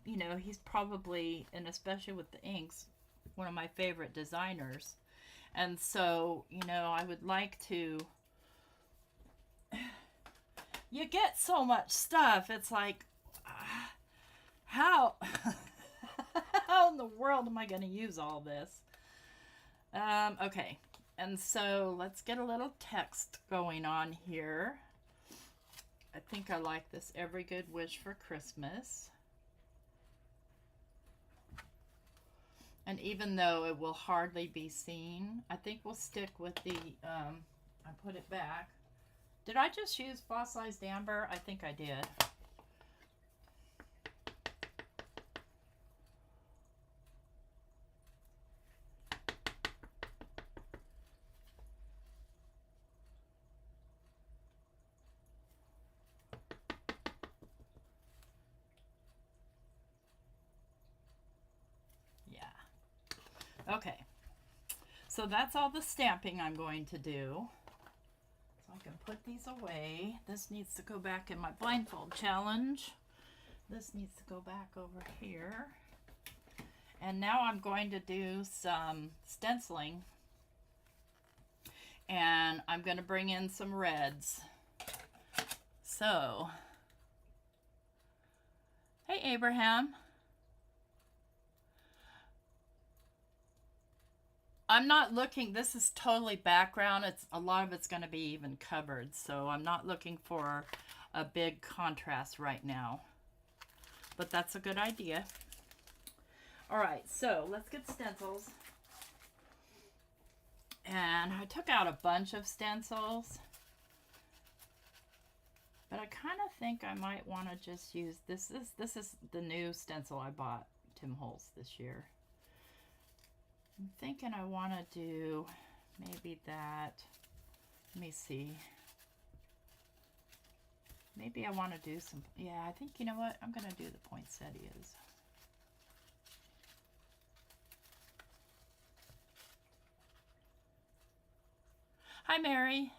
you know, he's probably, and especially with the inks, one of my favorite designers. And so, you know, I would like to... You get so much stuff. It's like, how... How in the world am I going to use all this? Okay, and so let's get a little text going on here. I think I like this. Every good wish for Christmas. And even though it will hardly be seen, I think we'll stick with the, I put it back. Did I just use fossilized amber? I think I did. Okay, so that's all the stamping I'm going to do. So I can put these away. This needs to go back in my blindfold challenge. This needs to go back over here. And now I'm going to do some stenciling. And I'm going to bring in some reds. So, hey Abraham. I'm not looking, this is totally background. It's a lot of it's going to be even covered, so I'm not looking for a big contrast right now. But that's a good idea. All right, so let's get stencils. And I took out a bunch of stencils. But I kind of think I might want to just use this. This is the new stencil I bought Tim Holtz this year. I'm thinking I want to do maybe that. Let me see. Maybe I want to do some, yeah, I think, you know what? I'm going to do the poinsettias. Hi, Mary.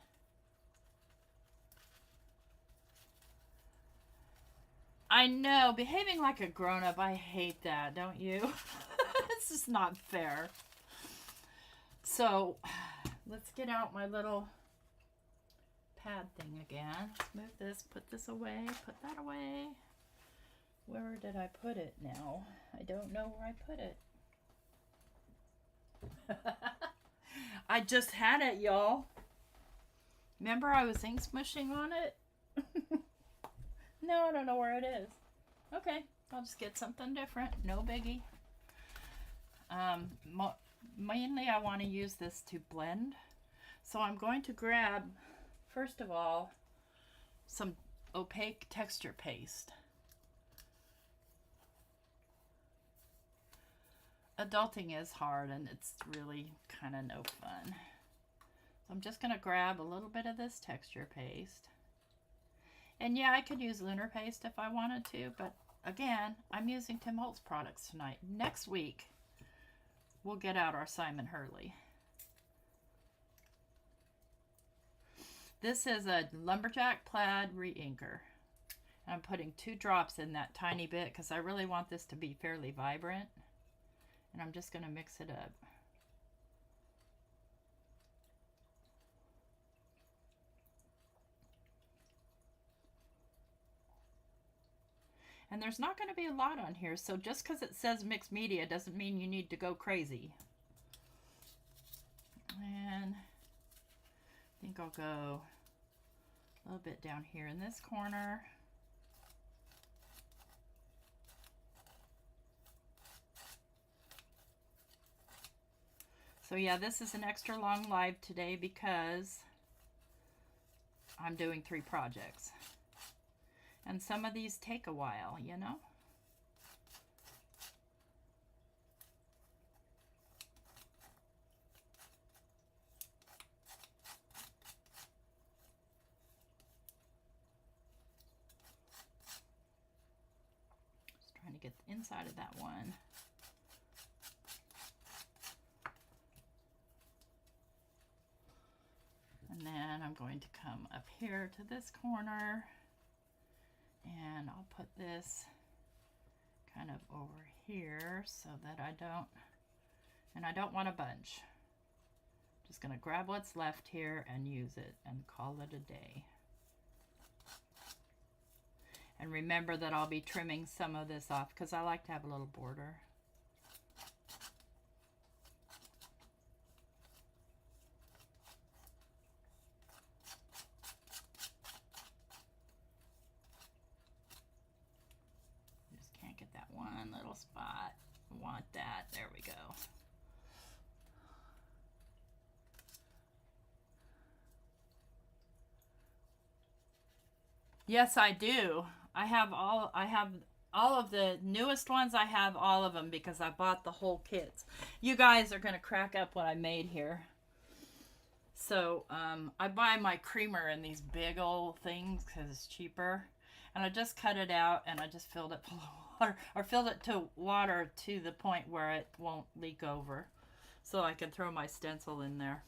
I know, behaving like a grown-up, I hate that, don't you? It's just not fair. So, let's get out my little pad thing again. Let's move this, put this away, put that away. Where did I put it now? I don't know where I put it. I just had it, y'all. Remember I was ink smushing on it? No, I don't know where it is. Okay, I'll just get something different. No biggie. Mainly I want to use this to blend. So I'm going to grab, first of all, some opaque texture paste. Adulting is hard and it's really kind of no fun. So I'm just going to grab a little bit of this texture paste. And yeah, I could use Lunar paste if I wanted to, but again, I'm using Tim Holtz products tonight. Next week, we'll get out our Simon Hurley. This is a Lumberjack Plaid Re-Inker. I'm putting 2 drops in that tiny bit because I really want this to be fairly vibrant. And I'm just going to mix it up. And there's not going to be a lot on here, so just because it says mixed media doesn't mean you need to go crazy. And I think I'll go a little bit down here in this corner. So yeah, this is an extra long live today because I'm doing 3 projects. And some of these take a while, you know? Just trying to get the inside of that one. And then I'm going to come up here to this corner. And I'll put this kind of over here so that I don't want a bunch. Just gonna grab what's left here and use it and call it a day. And remember that I'll be trimming some of this off because I like to have a little border. One little spot. I want that. There we go. Yes, I do. I have all of the newest ones. I have all of them because I bought the whole kits. You guys are going to crack up what I made here. So, I buy my creamer in these big old things because it's cheaper. And I just cut it out and I just filled it full of water, or filled it to water to the point where it won't leak over, so I can throw my stencil in there.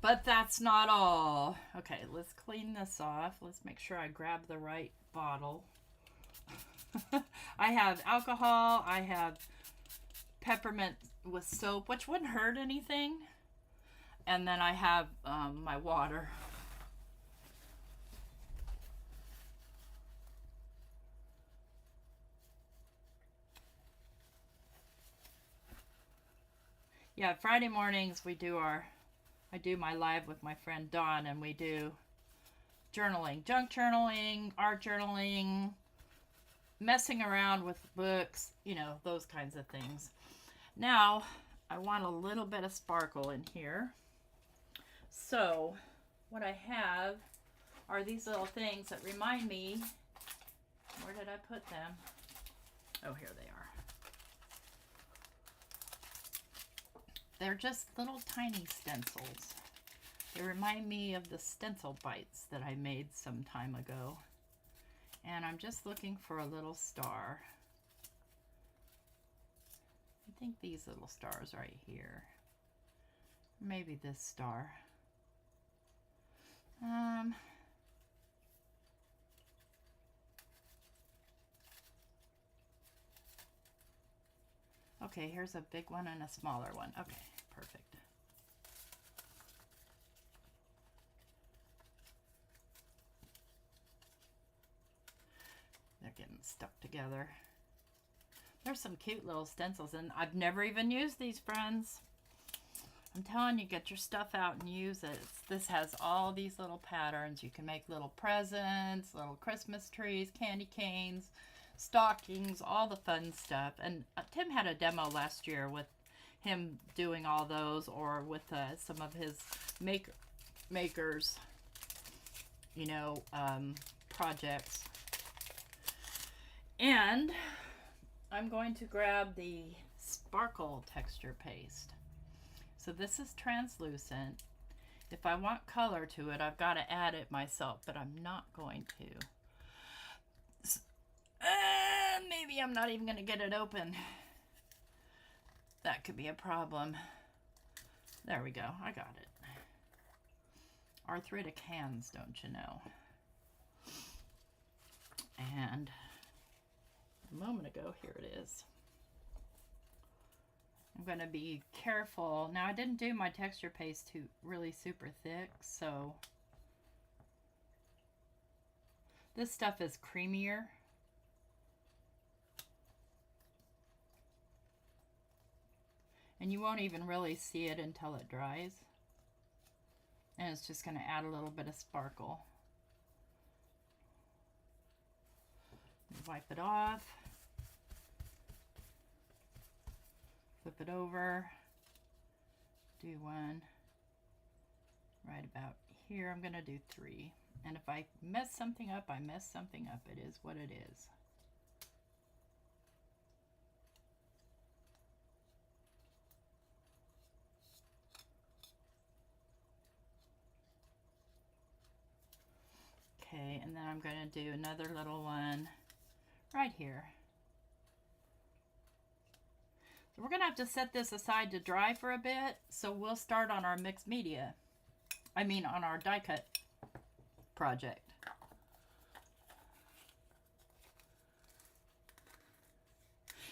But that's not all. Okay, let's clean this off. Let's make sure I grab the right bottle. I have alcohol. I have peppermint with soap, which wouldn't hurt anything. And then I have my water. Yeah, Friday mornings we do I do my live with my friend Dawn, and we do journaling, junk journaling, art journaling, messing around with books, you know, those kinds of things. Now, I want a little bit of sparkle in here. So, what I have are these little things that remind me, where did I put them? Oh, here they are. They're just little tiny stencils. They remind me of the stencil bites that I made some time ago. And I'm just looking for a little star. I think these little stars right here. Maybe this star. Okay, here's a big one and a smaller one. Okay, perfect. They're getting stuck together. There's some cute little stencils, and I've never even used these, friends. I'm telling you, get your stuff out and use it. This has all these little patterns. You can make little presents, little Christmas trees, candy canes, stockings, all the fun stuff. And Tim had a demo last year with him doing all those, or with some of his makers, you know, projects. And I'm going to grab the sparkle texture paste. So this is translucent. If I want color to it, I've got to add it myself, but I'm not going to. maybe I'm not even going to get it open. That could be a problem. There we go. I got it. Arthritic hands, don't you know? And a moment ago, here it is. I'm going to be careful. Now, I didn't do my texture paste too really super thick, so this stuff is creamier. And you won't even really see it until it dries. And it's just going to add a little bit of sparkle. Wipe it off. Flip it over. Do one right about here. I'm going to do 3. And if I mess something up, I mess something up. It is what it is. Okay, and then I'm going to do another little one right here. So we're going to have to set this aside to dry for a bit, so we'll start on our mixed media. I mean on our die cut project.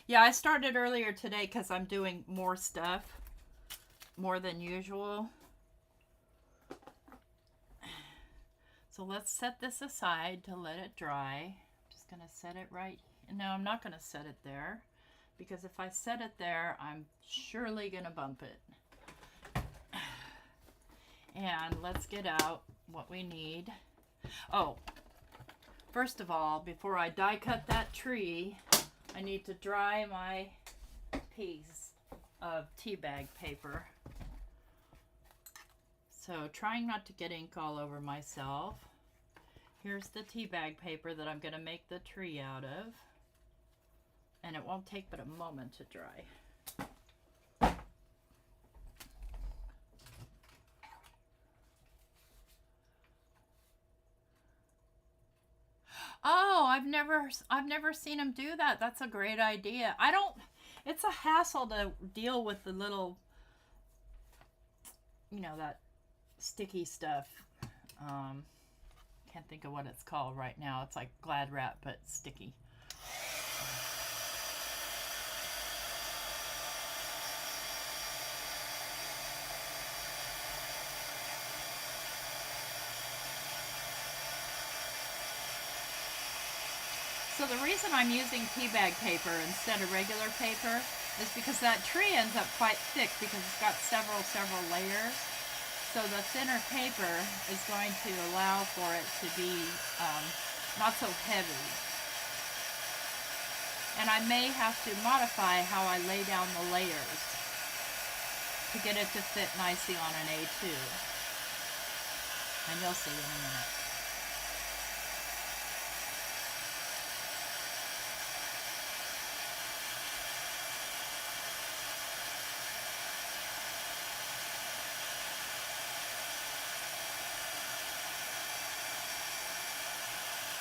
Yeah, I started earlier today because I'm doing more stuff, more than usual. So let's set this aside to let it dry. I'm just going to set it right. No, I'm not going to set it there, because if I set it there, I'm surely going to bump it. And let's get out what we need. Oh, first of all, before I die cut that tree, I need to dry my piece of tea bag paper. So trying not to get ink all over myself. Here's the tea bag paper that I'm going to make the tree out of. And it won't take but a moment to dry. Oh, I've never seen him do that. That's a great idea. It's a hassle to deal with the little, you know, that sticky stuff. Can't think of what it's called right now. It's like Glad wrap, but sticky. So the reason I'm using tea bag paper instead of regular paper is because that tree ends up quite thick because it's got several layers. So the thinner paper is going to allow for it to be not so heavy. And I may have to modify how I lay down the layers to get it to fit nicely on an A2. And you'll see in a minute.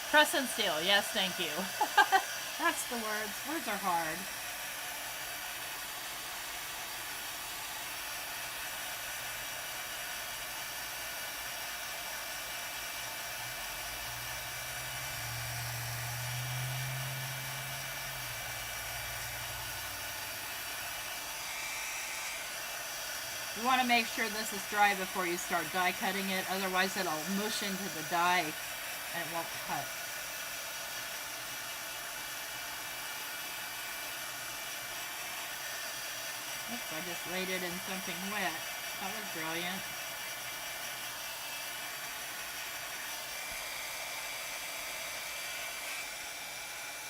Press and seal. Yes, thank you. That's the words. Words are hard. You want to make sure this is dry before you start die cutting it. Otherwise, it'll mush into the die and it won't cut. Oops, I just laid it in something wet. That was brilliant.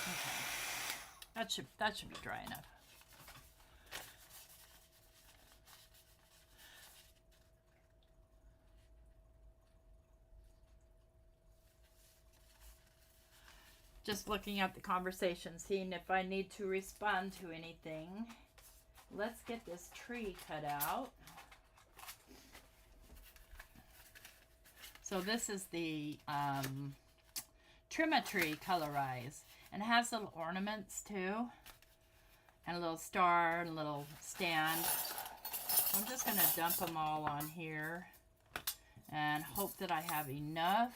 Okay. That should be dry enough. Just looking at the conversation, seeing if I need to respond to anything. Let's get this tree cut out. So this is the Trim-A-Tree Colorize. And it has little ornaments too. And a little star and a little stand. I'm just going to dump them all on here and hope that I have enough.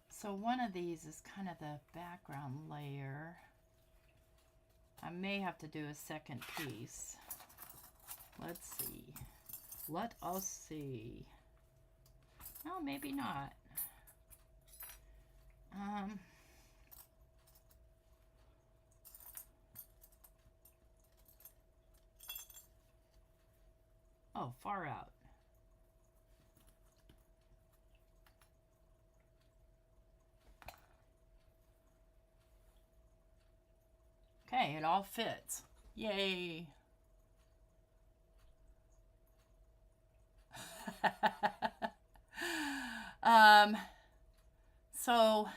So one of these is kind of the background layer. I may have to do a second piece. Let's see. Let us see. No, maybe not. Oh, far out. Okay, it all fits. Yay. So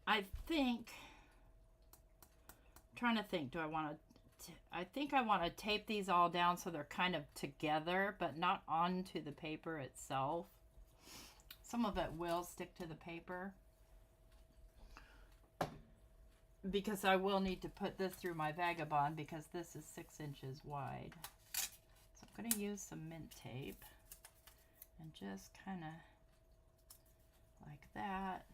I think, I'm trying to think, do I want to, I think I want to tape these all down so they're kind of together, but not onto the paper itself. Some of it will stick to the paper, because I will need to put this through my Vagabond because this is 6 inches wide. So I'm going to use some mint tape and just kind of like that,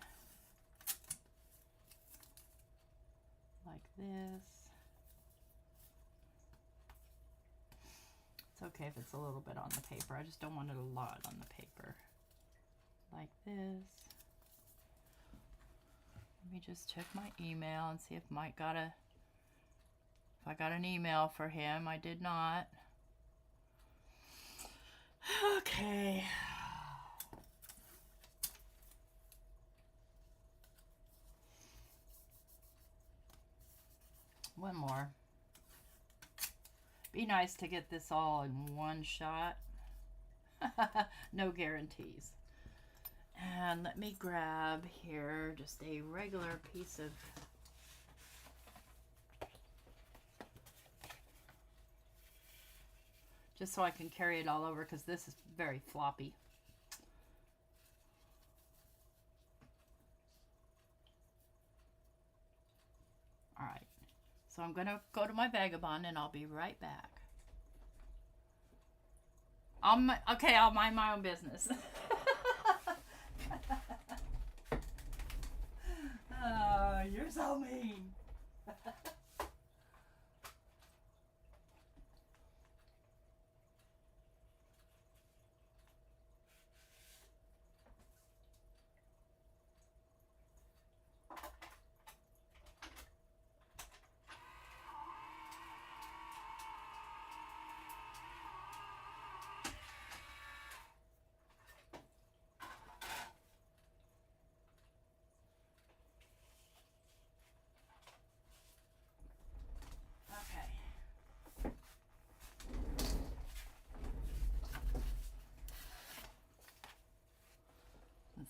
like this. It's okay if it's a little bit on the paper. I just don't want it a lot on the paper. Like this. Let me just check my email and see if Mike got if I got an email for him. I did not. Okay. One more. Be nice to get this all in one shot. No guarantees. And let me grab here just a regular piece of just so I can carry it all over, because this is very floppy. All right, so I'm gonna go to my Vagabond and I'll be right back. Okay, I'll mind my own business. Oh, you're so mean.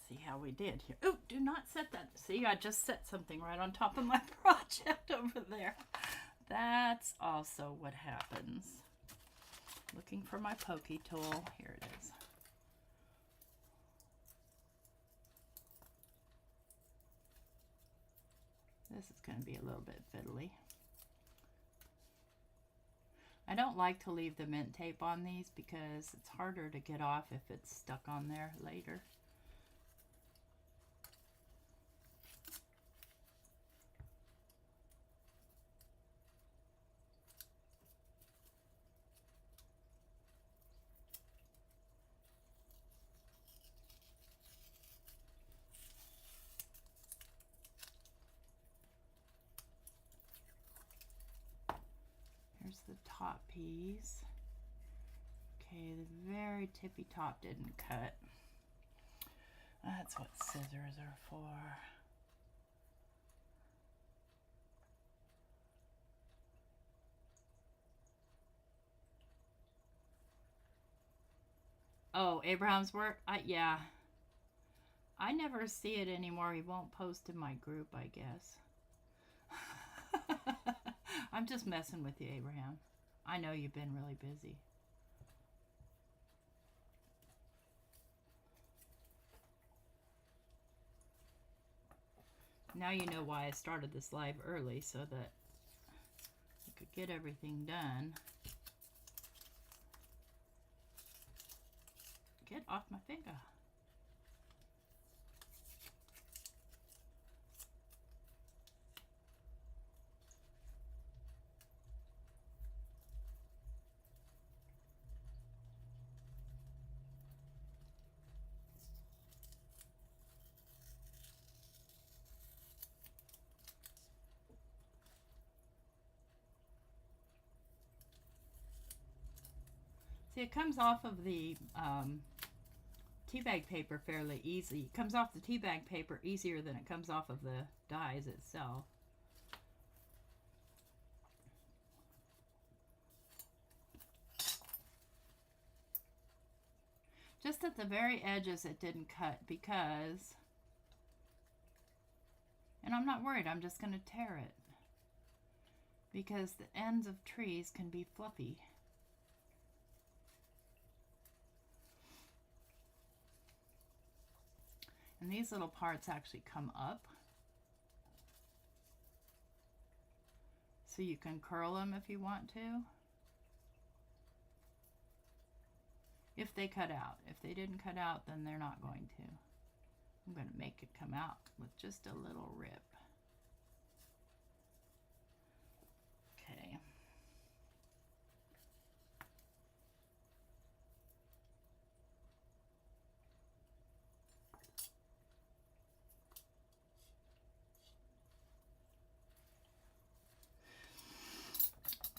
See how we did here. Oh, do not set that. See, I just set something right on top of my project over there. That's also what happens. Looking for my pokey tool. Here it is. This is going to be a little bit fiddly. I don't like to leave the mint tape on these because it's harder to get off if it's stuck on there later. Here's the top piece. Okay, the very tippy top didn't cut. That's what scissors are for. Oh, Abraham's work? Yeah. I never see it anymore. He won't post in my group, I guess. I'm just messing with you, Abraham. I know you've been really busy. Now you know why I started this live early, so that I could get everything done. Get off my finger. See, it comes off of the tea bag paper fairly easy. It comes off the tea bag paper easier than it comes off of the dies itself. Just at the very edges it didn't cut because, and I'm not worried, I'm just going to tear it because the ends of trees can be fluffy. And these little parts actually come up. So you can curl them if you want to. If they cut out. If they didn't cut out, then they're not going to. I'm going to make it come out with just a little rip. Okay.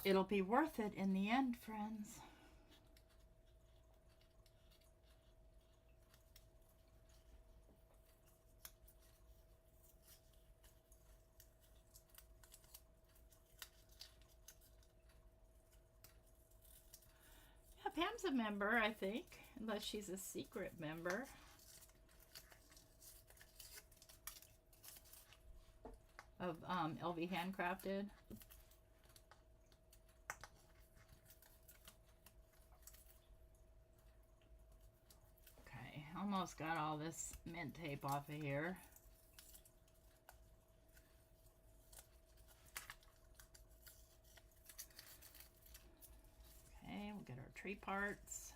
It'll be worth it in the end, friends. Yeah, Pam's a member, I think, unless she's a secret member. Of LV Handcrafted. Almost got all this mint tape off of here. Okay, we'll get our tree parts.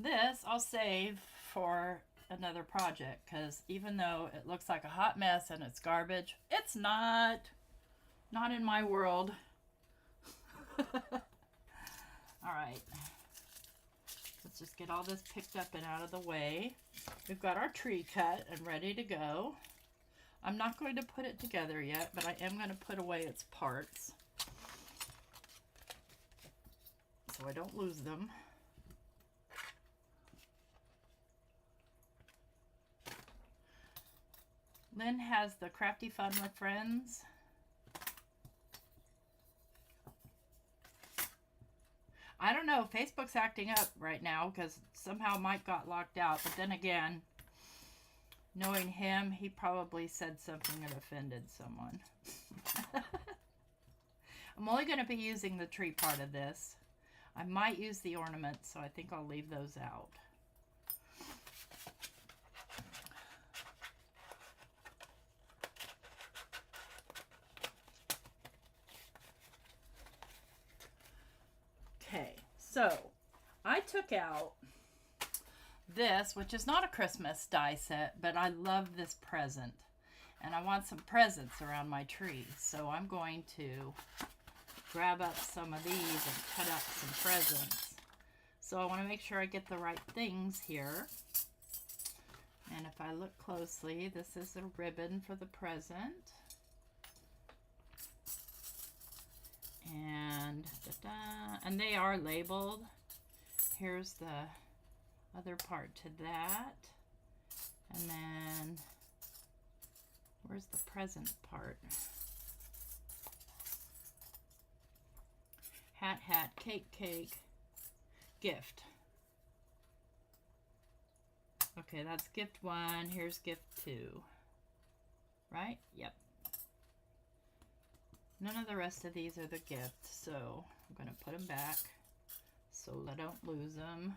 This I'll save for another project because even though it looks like a hot mess and it's garbage, it's not. Not in my world. Alright. Let's just get all this picked up and out of the way. We've got our tree cut and ready to go. I'm not going to put it together yet, but I am going to put away its parts so I don't lose them. Lynn has the Crafty Fun with Friends. I don't know, Facebook's acting up right now because somehow Mike got locked out. But then again, knowing him, he probably said something that offended someone. I'm only going to be using the tree part of this. I might use the ornaments, so I think I'll leave those out. Okay, so I took out this, which is not a Christmas die set, but I love this present. And I want some presents around my tree. So I'm going to grab up some of these and cut up some presents. So I want to make sure I get the right things here. And if I look closely, this is a ribbon for the present. And and they are labeled. Here's the other part to that. And then where's the present part? hat, hat, cake, cake, gift. Okay, that's gift 1. Here's gift 2. Right? Yep. None of the rest of these are the gifts, so I'm going to put them back so I don't lose them.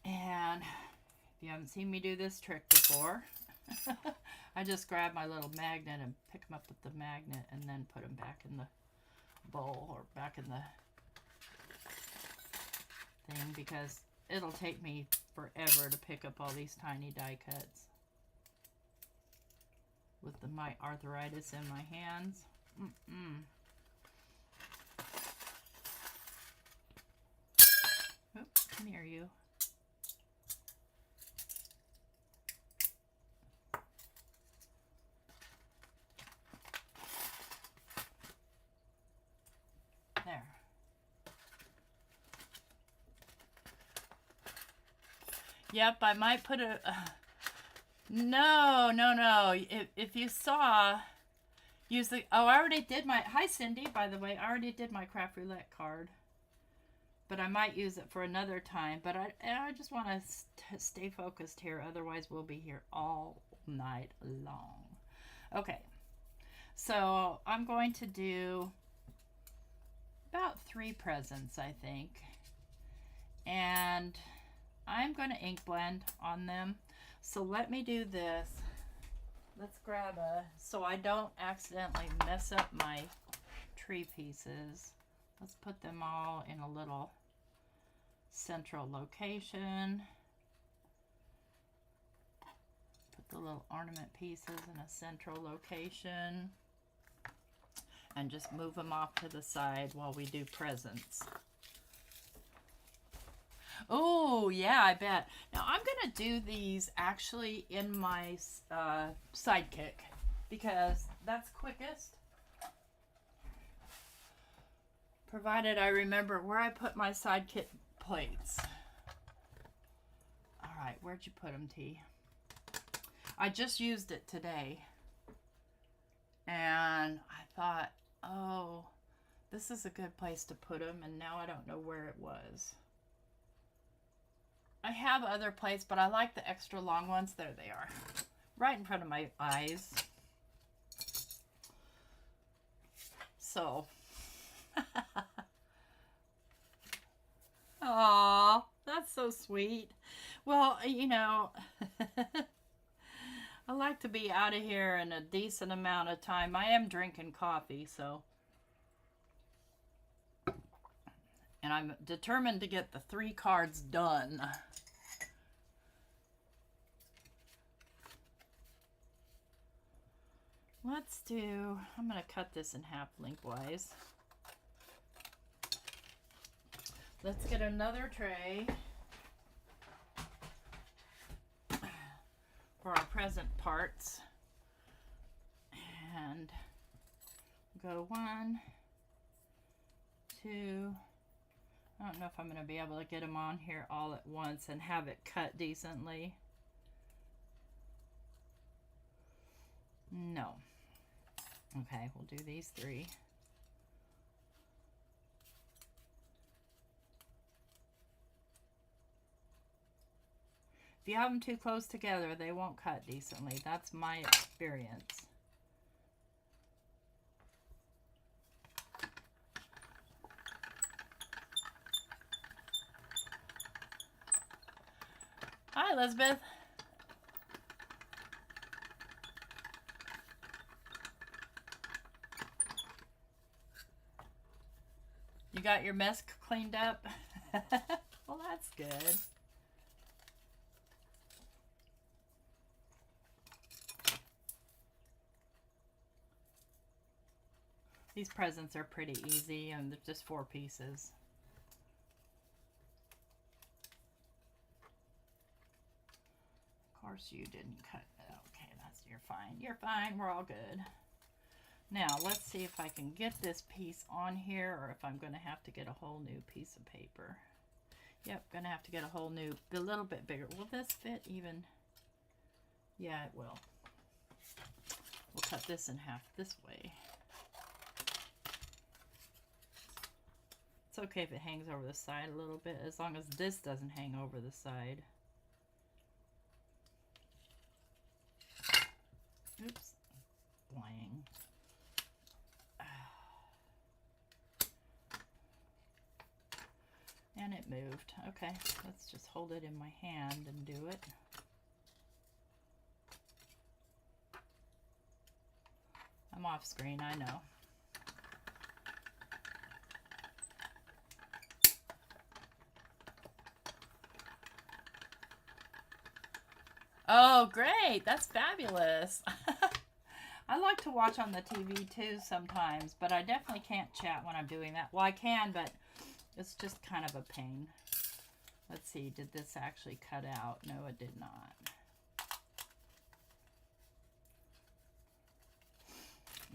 And if you haven't seen me do this trick before, I just grab my little magnet and pick them up with the magnet and then put them back in the bowl or back in the thing, because it'll take me forever to pick up all these tiny die cuts with my arthritis in my hands. Oops, come here, you. There. Yep, I might put a... No. If you saw, use the... Oh, I already did my... Hi, Cindy, by the way. I already did my craft roulette card. But I might use it for another time. But I just want to stay focused here. Otherwise, we'll be here all night long. Okay. So, I'm going to do about 3 presents, I think. And I'm going to ink blend on them. So let me do this. Let's grab so I don't accidentally mess up my tree pieces. Let's put them all in a little central location. Put the little ornament pieces in a central location. And just move them off to the side while we do presents. Oh, yeah, I bet. Now, I'm going to do these actually in my sidekick because that's quickest. Provided I remember where I put my sidekick plates. All right, where'd you put them, T? I just used it today. And I thought, oh, this is a good place to put them, and now I don't know where it was. I have other plates, but I like the extra long ones. There they are. Right in front of my eyes. So. Aw, that's so sweet. Well, you know, I like to be out of here in a decent amount of time. I am drinking coffee, so. And I'm determined to get the 3 cards done. Let's do, I'm going to cut this in half lengthwise. Let's get another tray for our present parts. And go 1, 2, I don't know if I'm going to be able to get them on here all at once and have it cut decently. No. Okay, we'll do these 3. If you have them too close together, they won't cut decently. That's my experience. Hi, Elizabeth. You got your mess cleaned up? Well, that's good. These presents are pretty easy, and they're just 4 pieces. Of course you didn't cut it. Okay, you're fine. You're fine. We're all good. Now, let's see if I can get this piece on here or if I'm going to have to get a whole new piece of paper. Yep, going to have to get a whole new, a little bit bigger. Will this fit even? Yeah, it will. We'll cut this in half this way. It's okay if it hangs over the side a little bit, as long as this doesn't hang over the side. Oops. Blang. And it moved. Okay, let's just hold it in my hand and do it. I'm off screen, I know. Oh, great. That's fabulous. I like to watch on the TV too sometimes, but I definitely can't chat when I'm doing that. Well, I can, but it's just kind of a pain. Let's see. Did this actually cut out? No, it did not.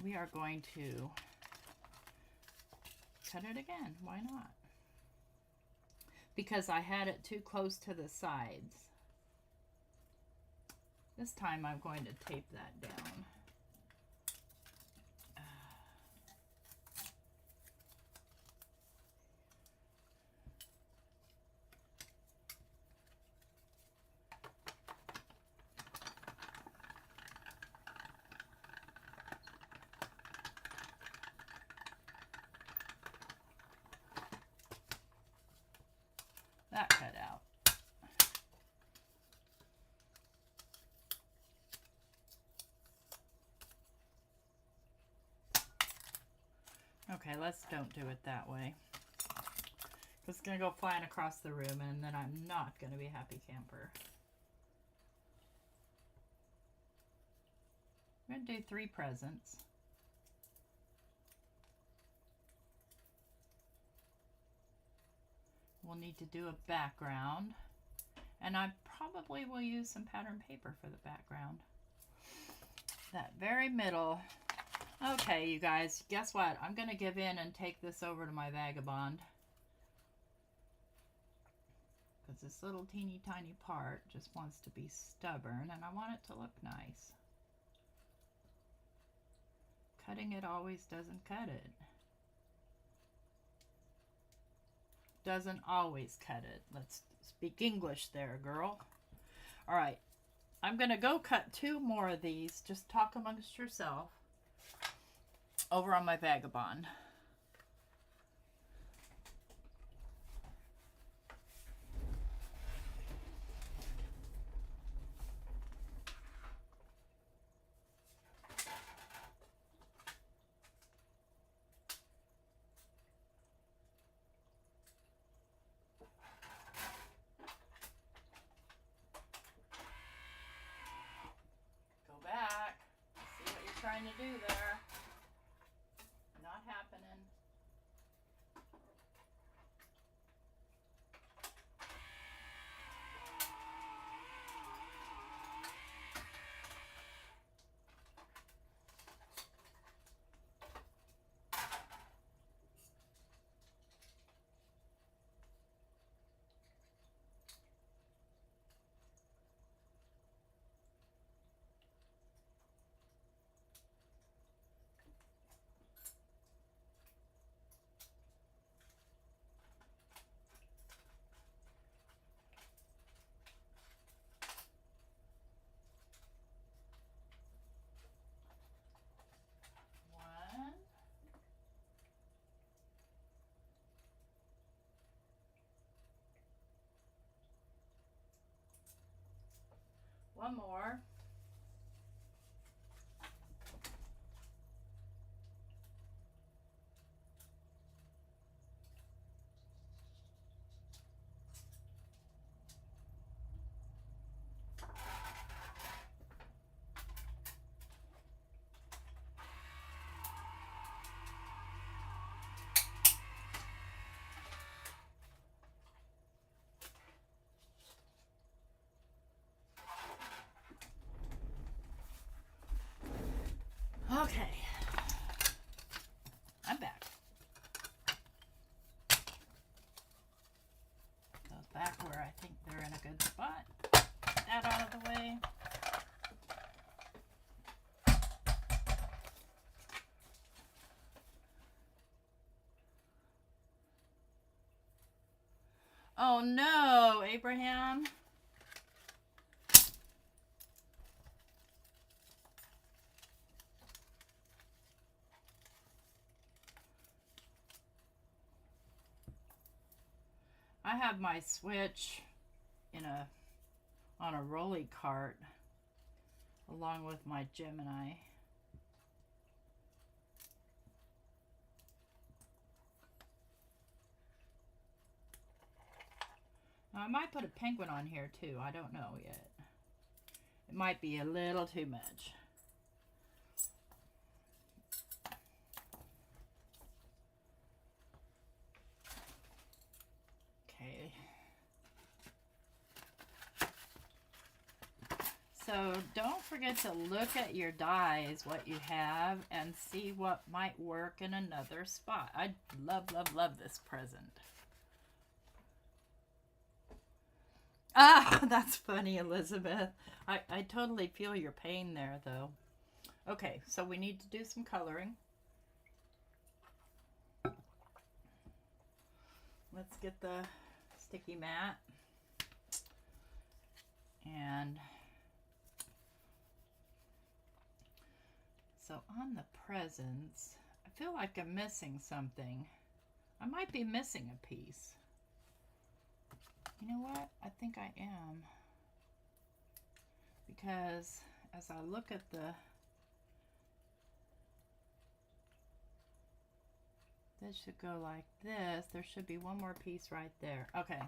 We are going to cut it again. Why not? Because I had it too close to the sides. This time I'm going to tape that down. That cut out. Okay, let's don't do it that way. It's going to go flying across the room, and then I'm not going to be a happy camper. I'm going to do 3 presents. We'll need to do a background, and I probably will use some pattern paper for the background. That very middle. Okay, you guys, guess what? I'm going to give in and take this over to my vagabond. Because this little teeny tiny part just wants to be stubborn, and I want it to look nice. Cutting it always doesn't cut it. Doesn't always cut it. Let's speak English there, girl. All right. I'm going to go cut 2 more of these. Just talk amongst yourself. Over on my vagabond. Go back. See what you're trying to do there. Not happening. One more. Okay, I'm back. Goes back where I think they're in a good spot. Get that out of the way. Oh no, Abraham. I have my Switch on a rolly cart along with my Gemini. Now, I might put a penguin on here too. I don't know yet. It might be a little too much. Okay. So don't forget to look at your dies, what you have, and see what might work in another spot. I love, love, love this present. Ah, that's funny, Elizabeth. I totally feel your pain there, though. Okay, so we need to do some coloring. Let's get the sticky mat. And so on the presents, I feel like I'm missing something. I might be missing a piece. You know what? I think I am. Because as I look at this should go like this. There should be one more piece right there. Okay.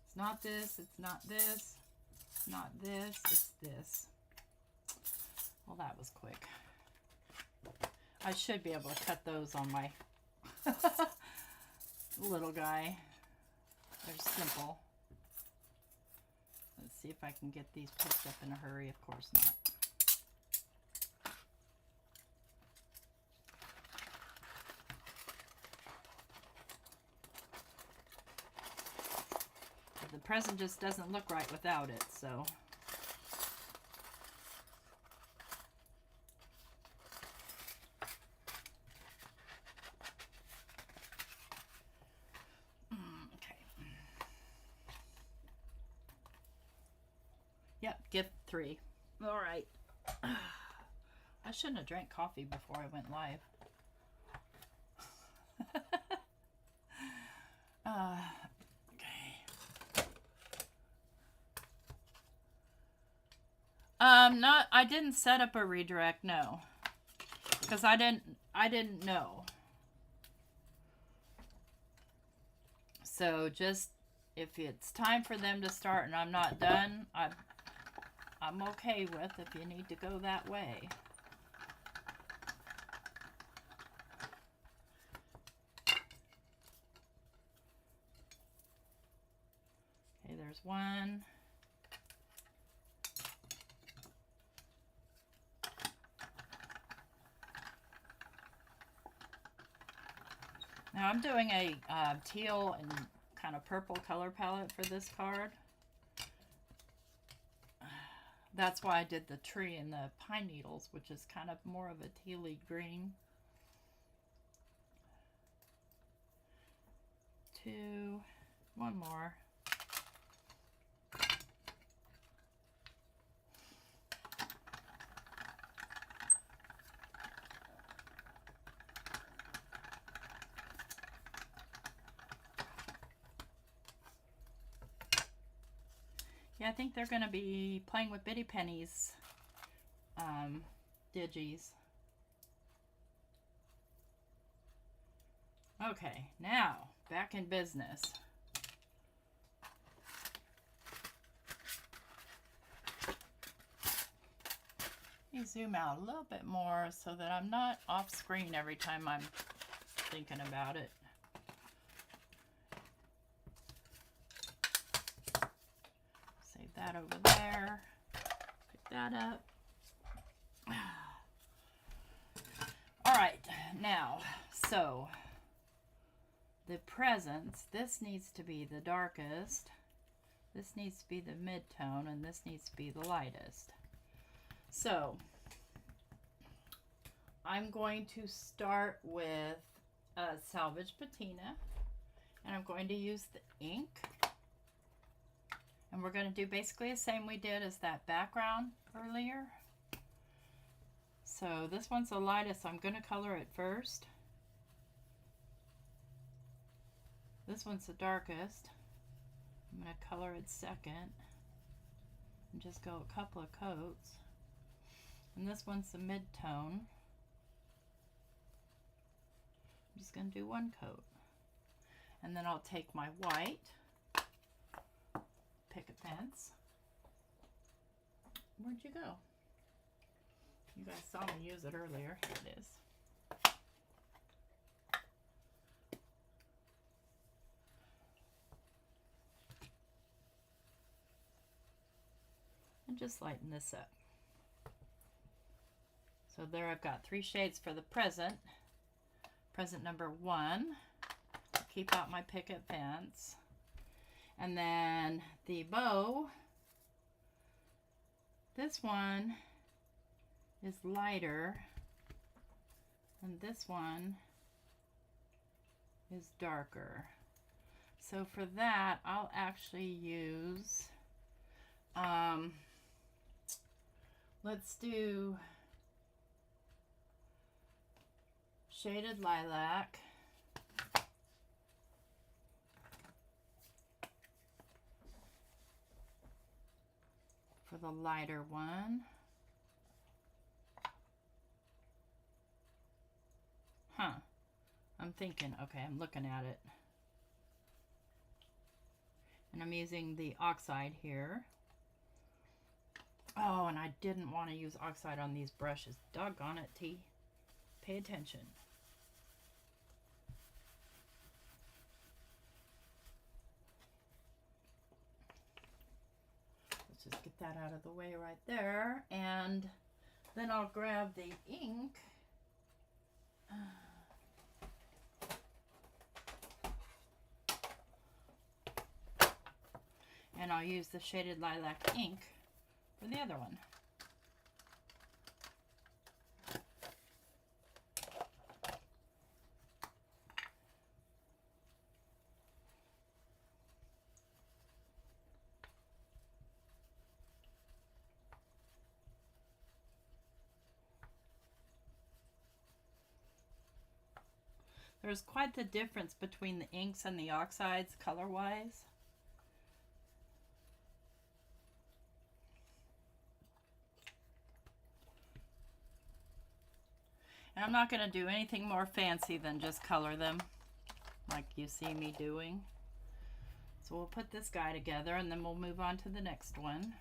It's not this, it's not this, it's not this, it's this. Well, that was quick. I should be able to cut those on my little guy. They're simple. Let's see if I can get these picked up in a hurry. Of course not. The present just doesn't look right without it, so. Yep, gift 3. All right. I shouldn't have drank coffee before I went live. I didn't set up a redirect, no. Because I didn't know. So just if it's time for them to start and I'm not done, I'm okay with if you need to go that way. Okay, there's one. Now I'm doing a teal and kind of purple color palette for this card. That's why I did the tree and the pine needles, which is kind of more of a tealy green. 2, one more. Yeah, I think they're going to be playing with Bitty Penny's digis. Okay, now back in business. Let me zoom out a little bit more so that I'm not off screen every time I'm thinking about it. Save that over there. Pick that up. All right, now, so the presents, this needs to be the darkest. This needs to be the mid-tone, and this needs to be the lightest. So I'm going to start with Salvage Patina, and I'm going to use the ink, and we're going to do basically the same we did as that background earlier. So this one's the lightest, so I'm going to color it first. This one's the darkest. I'm going to color it second and just go a couple of coats. And this one's the mid-tone. I'm just going to do one coat. And then I'll take my white Picket fence. Where'd you go? You guys saw me use it earlier. Here it is. And just lighten this up. So there I've got 3 shades for the present. Present number 1. Keep out my picket fence. And then the bow, this one is lighter and this one is darker. So for that I'll actually use let's do Shaded Lilac, for the lighter one. I'm thinking, okay, I'm looking at it. And I'm using the oxide here. Oh, and I didn't want to use oxide on these brushes. Doggone it, T. Pay attention. Let's just get that out of the way right there. And then I'll grab the ink. And I'll use the Shaded Lilac ink for the other one. There's quite the difference between the inks and the oxides color-wise. And I'm not going to do anything more fancy than just color them like you see me doing. So we'll put this guy together and then we'll move on to the next one.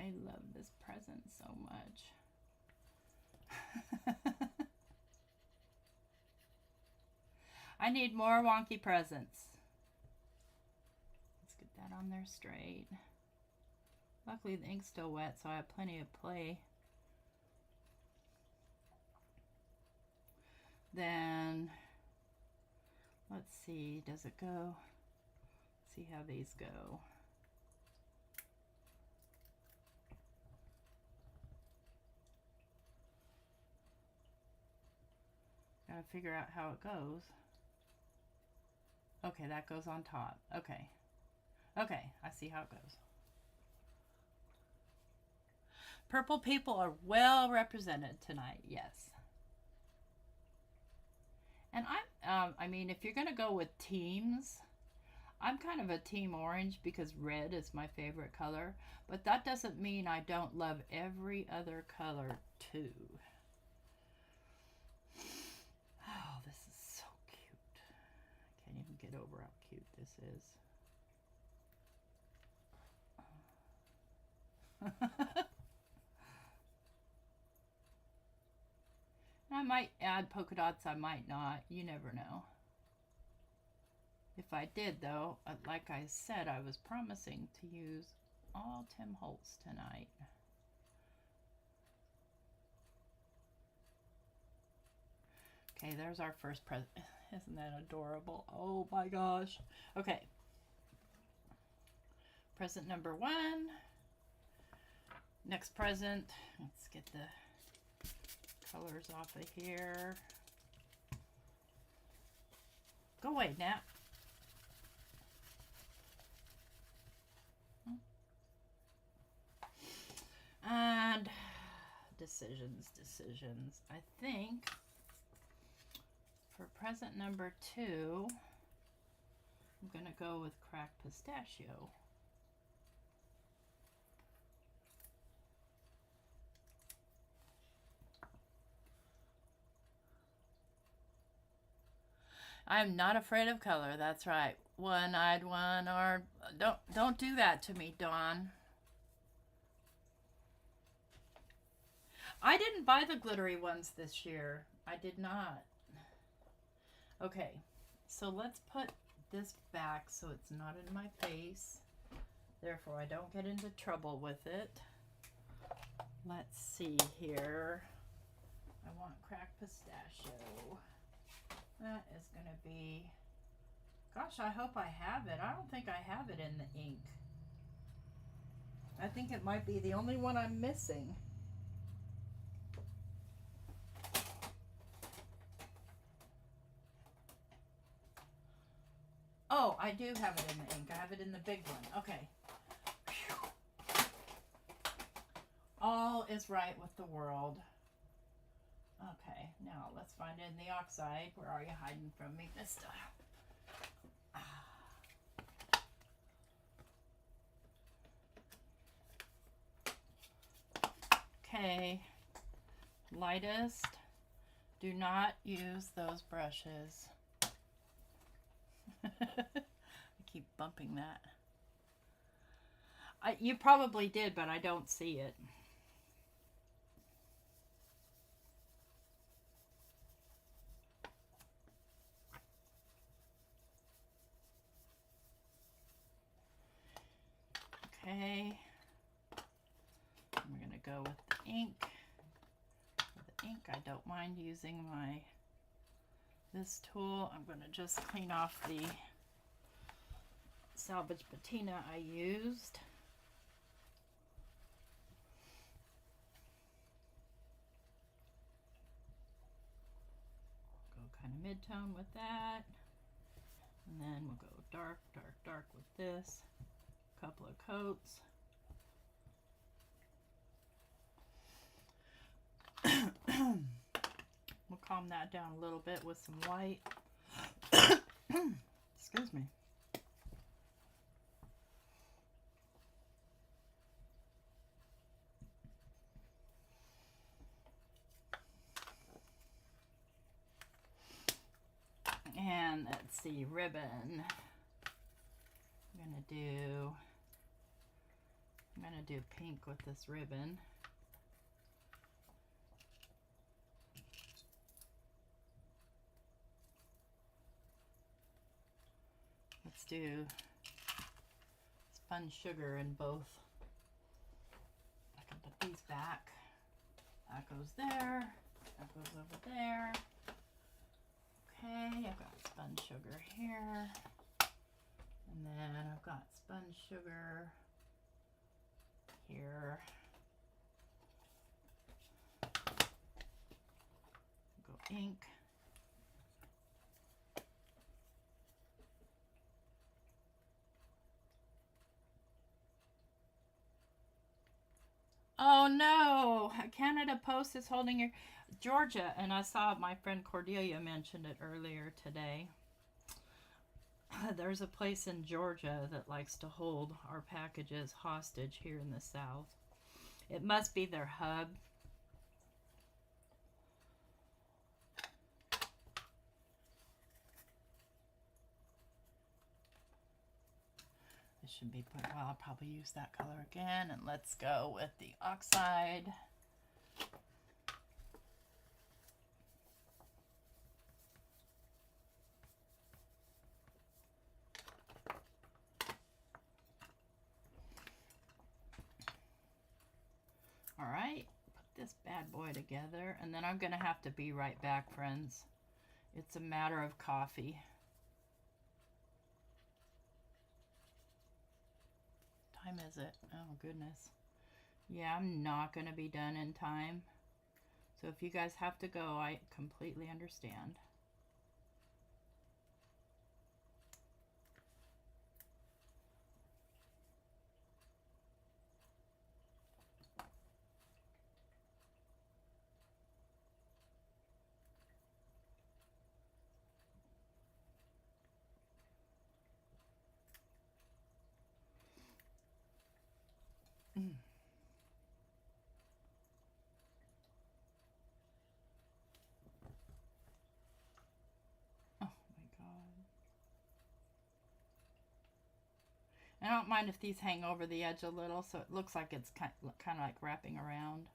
I love this present so much. I need more wonky presents. Let's get that on there straight. Luckily the ink's still wet, so I have plenty of play. Then, let's see, does it go? Let's see how these go. Gotta figure out how it goes. Okay, that goes on top. Okay. Okay, I see how it goes. Purple people are well represented tonight, yes. And I mean, if you're gonna go with teams, I'm kind of a team orange because red is my favorite color, but that doesn't mean I don't love every other color too. Oh, this is so cute. I can't even get over how cute this is. I might add polka dots, I might not. You never know. If I did, though, like I said, I was promising to use all Tim Holtz tonight. Okay, there's our first present. Isn't that adorable? Oh my gosh. Okay. Present number 1. Next present. Let's get the colors off of here. Go away, Nat. And decisions. I think for present number 2, I'm going to go with cracked pistachio. I'm not afraid of color. That's right. One-eyed one, or don't do that to me, Dawn. I didn't buy the glittery ones this year. I did not. Okay, so let's put this back so it's not in my face. Therefore, I don't get into trouble with it. Let's see here. I want cracked pistachio. That is going to be... Gosh, I hope I have it. I don't think I have it in the ink. I think it might be the only one I'm missing. Oh, I do have it in the ink. I have it in the big one. Okay. Whew. All is right with the world. Okay, now let's find it in the oxide. Where are you hiding from me, Vista? Okay, lightest. Do not use those brushes. I keep bumping that. You probably did, but I don't see it. Okay. We're going to go with the ink. For the ink, I don't mind using this tool. I'm going to just clean off the salvage patina I used. Go kind of mid-tone with that. And then we'll go dark, dark, dark with this. A couple of coats. We'll calm that down a little bit with some white. Excuse me. And let's see, ribbon. I'm gonna do pink with this ribbon. Let's do spun sugar in both. I can put these back. That goes there. That goes over there. Okay, I've got spun sugar here. And then I've got spun sugar here. Go ink. Oh no, Canada Post is holding your Georgia, and I saw my friend Cordelia mentioned it earlier today. There's a place in Georgia that likes to hold our packages hostage here in the South. It must be their hub. This should be put, well, I'll probably use that color again, and let's go with the oxide. right, put this bad boy together, and then I'm gonna have to be right back, friends. It's a matter of coffee. What time is it? Oh goodness. Yeah, I'm not gonna be done in time. So if you guys have to go, I completely understand. Oh my God. I don't mind if these hang over the edge a little, so it looks like it's kind of like wrapping around.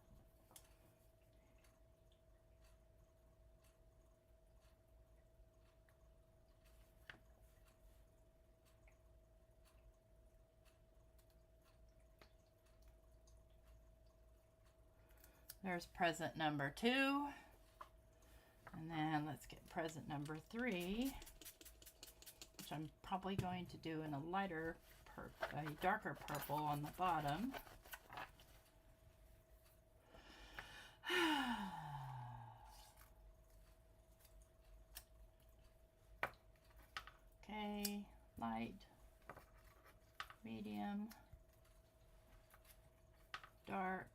There's present number 2. And then let's get present number 3, which I'm probably going to do in a lighter, a darker purple on the bottom. Okay, light, medium, dark.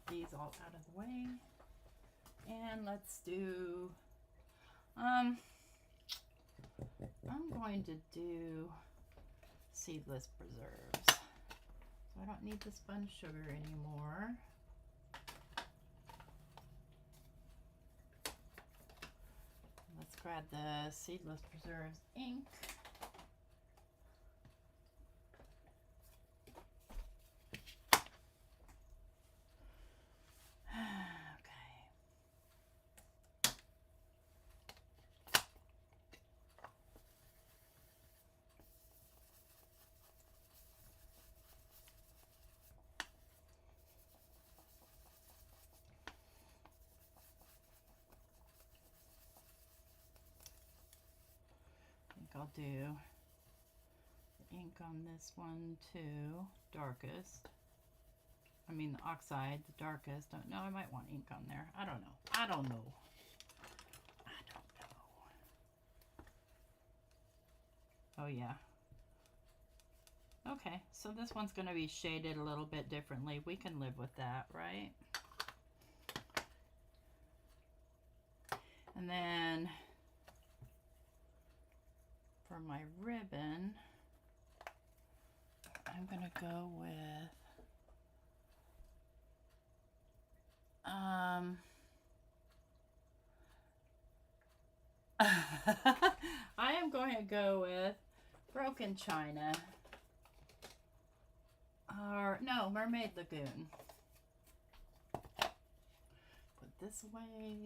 These all out of the way, and let's do I'm going to do seedless preserves, so I don't need the spun sugar anymore. Let's grab the seedless preserves ink. I'll do the ink on this one too, darkest. I mean the oxide, the darkest. No, I might want ink on there. I don't know. I don't know. Oh yeah. Okay, so this one's going to be shaded a little bit differently. We can live with that, right? And then for my ribbon, I'm going to go with I am going to go with Broken China. Or, no, Mermaid Lagoon. Put this away.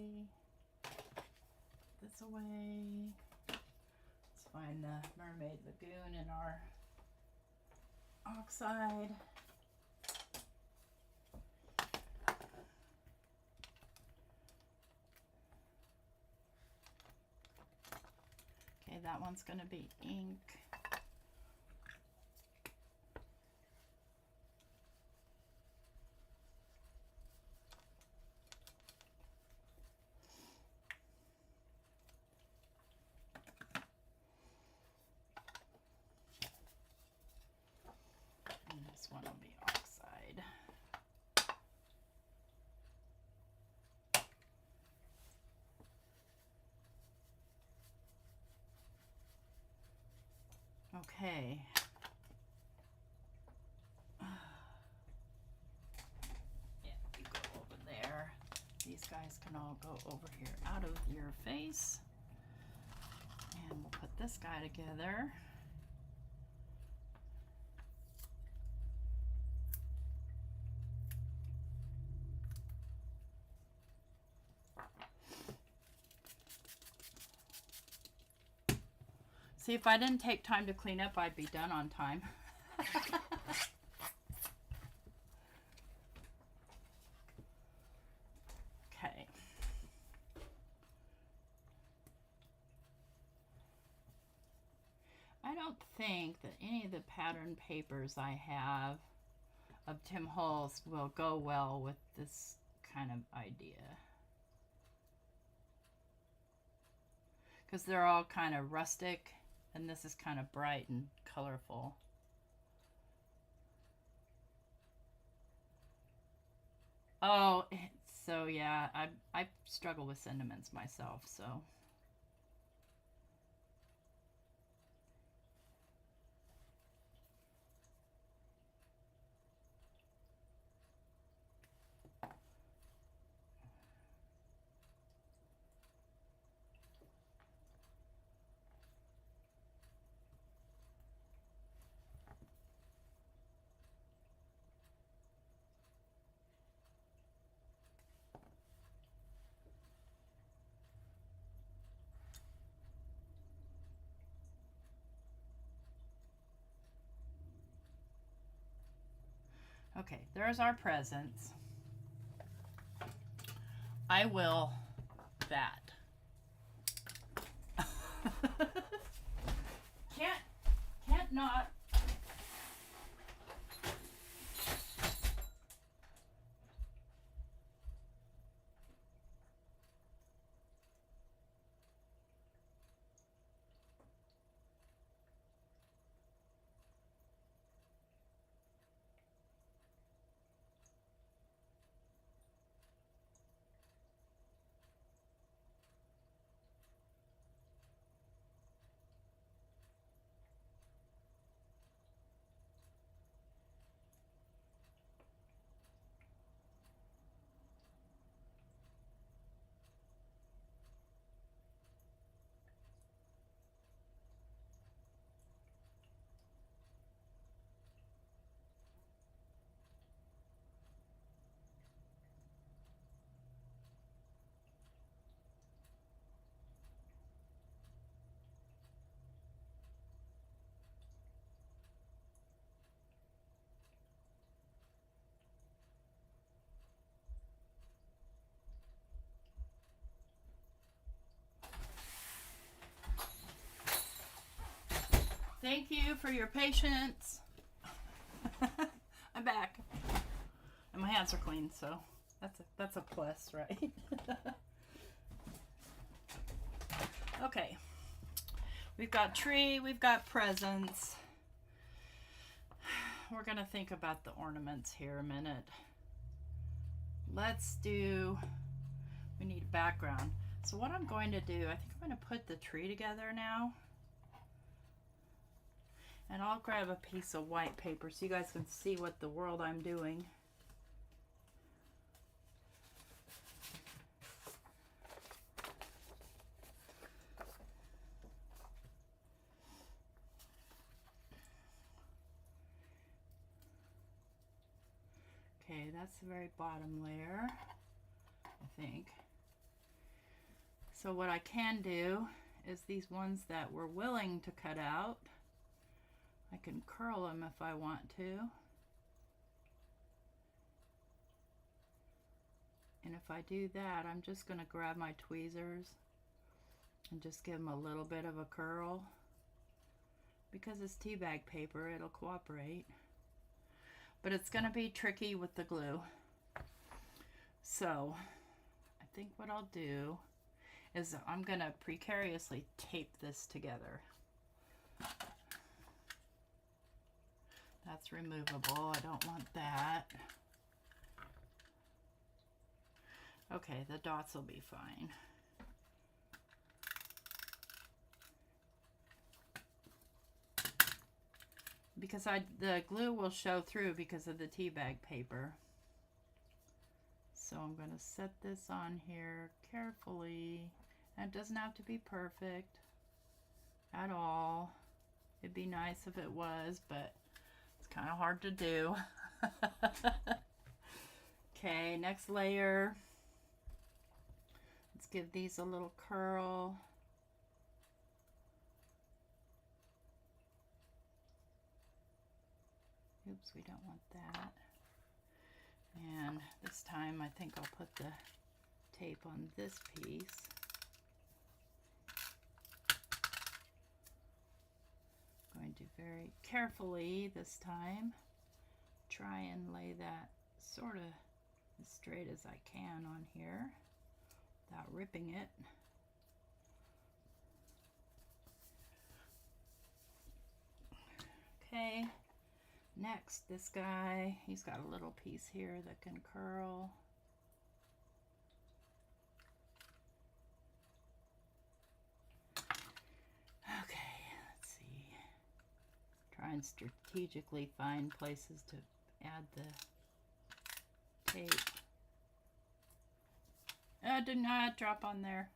This away. Let's find the Mermaid Lagoon in our oxide. Okay, that one's going to be ink. This one will be oxide. Okay. Yeah, you go over there. These guys can all go over here out of your face. And we'll put this guy together. See, if I didn't take time to clean up, I'd be done on time. Okay. I don't think that any of the pattern papers I have of Tim Holtz will go well with this kind of idea. Because they're all kind of rustic, and this is kind of bright and colorful. Oh, so yeah, I struggle with sentiments myself, so. Okay, there's our presents. I will that. Can't not. Thank you for your patience. I'm back. And my hands are clean, so that's a plus, right? Okay. We've got tree, we've got presents. We're gonna think about the ornaments here a minute. Let's do, we need a background. So what I'm going to do, I think I'm gonna put the tree together now. And I'll grab a piece of white paper so you guys can see what the world I'm doing. Okay, that's the very bottom layer, I think. So what I can do is these ones that we're willing to cut out, I can curl them if I want to. And if I do that, I'm just going to grab my tweezers and just give them a little bit of a curl. Because it's tea bag paper, it'll cooperate. But it's going to be tricky with the glue. So I think what I'll do is I'm going to precariously tape this together. That's removable. I don't want that. Okay, the dots will be fine. Because the glue will show through because of the tea bag paper. So I'm going to set this on here carefully. And it doesn't have to be perfect at all. It'd be nice if it was, but kind of hard to do. Okay, next layer. Let's give these a little curl. Oops, we don't want that. And this time I think I'll put the tape on this piece. Going to very carefully this time try and lay that sort of as straight as I can on here without ripping it. Okay, next this guy, he's got a little piece here that can curl. Okay, let's see. Try and strategically find places to add the tape. Do not drop on there.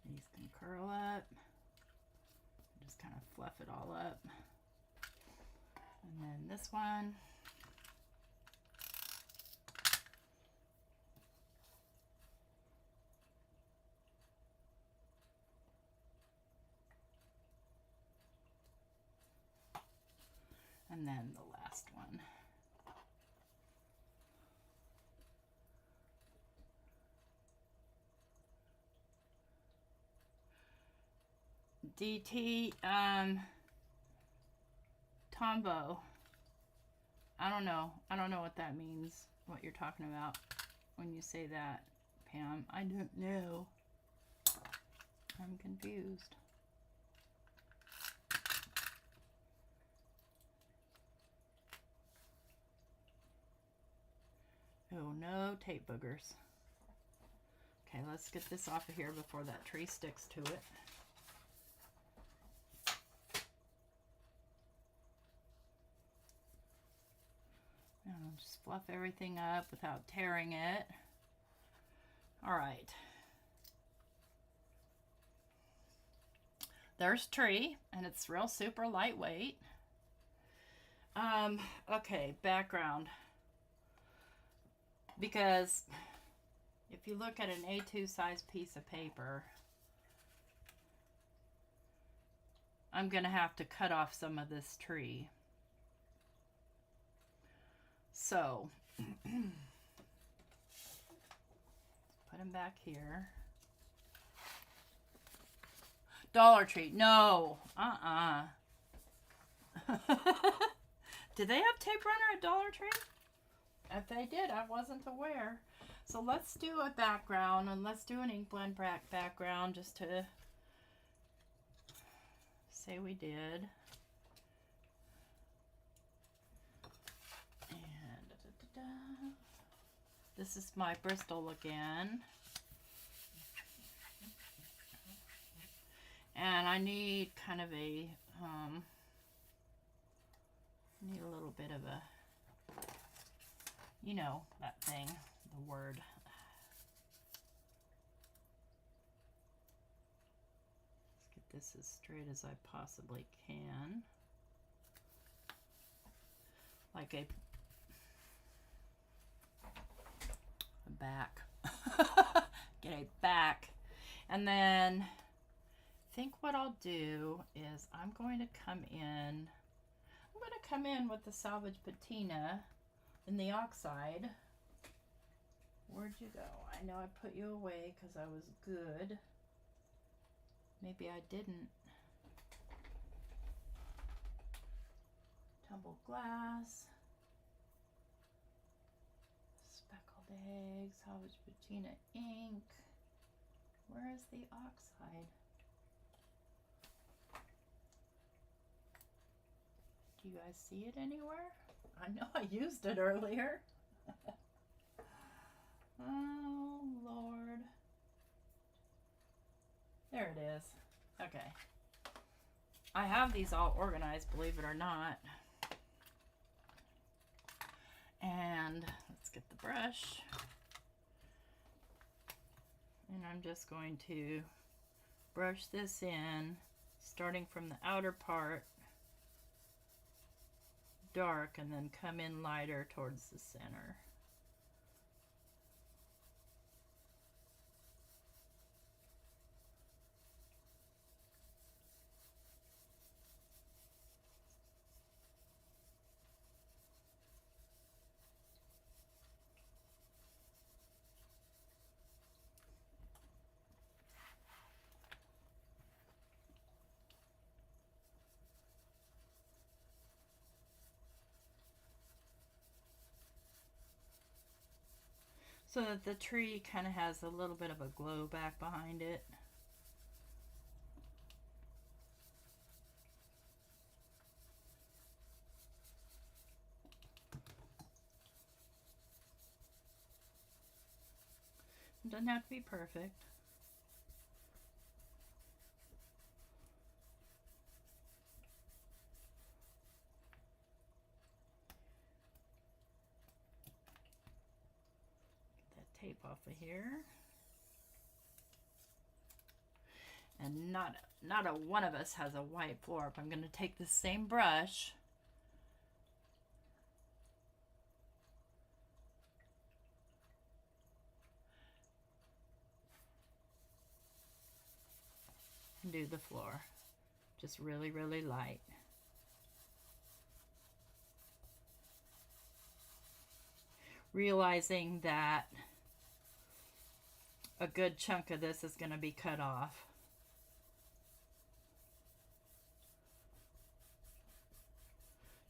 These can curl up. Just kind of fluff it all up. And then this one. And then the last one. DT, Tombow. I don't know what that means, what you're talking about when you say that, Pam. I don't know. I'm confused. Oh, no tape boogers. Okay, let's get this off of here before that tree sticks to it. And I'll just fluff everything up without tearing it. All right. There's tree, and it's real super lightweight. Okay, background. Because if you look at an A2 size piece of paper, I'm going to have to cut off some of this tree. So, put him back here. Dollar Tree. No. Did they have tape runner at Dollar Tree? If they did, I wasn't aware. So let's do a background, and let's do an ink blend background just to say we did. And this is my Bristol again. And I need kind of a, need a little bit of a, you know, that thing, the word. Let's get this as straight as I possibly can. Like a back. Get a back. And then I think what I'll do is I'm going to come in with the salvage patina in the oxide. Where'd you go? I know I put you away because I was good. Maybe I didn't. Tumbled glass. Speckled egg. Salvage patina ink. Where is the oxide? Do you guys see it anywhere? I know I used it earlier. Oh, Lord. There it is. Okay. I have these all organized, believe it or not. And let's get the brush. And I'm just going to brush this in starting from the outer part, dark, and then come in lighter towards the center. So that the tree kind of has a little bit of a glow back behind it. It doesn't have to be perfect. Tape off of here, and not a one of us has a white floor. I'm going to take the same brush and do the floor, just really light. Realizing that a good chunk of this is going to be cut off.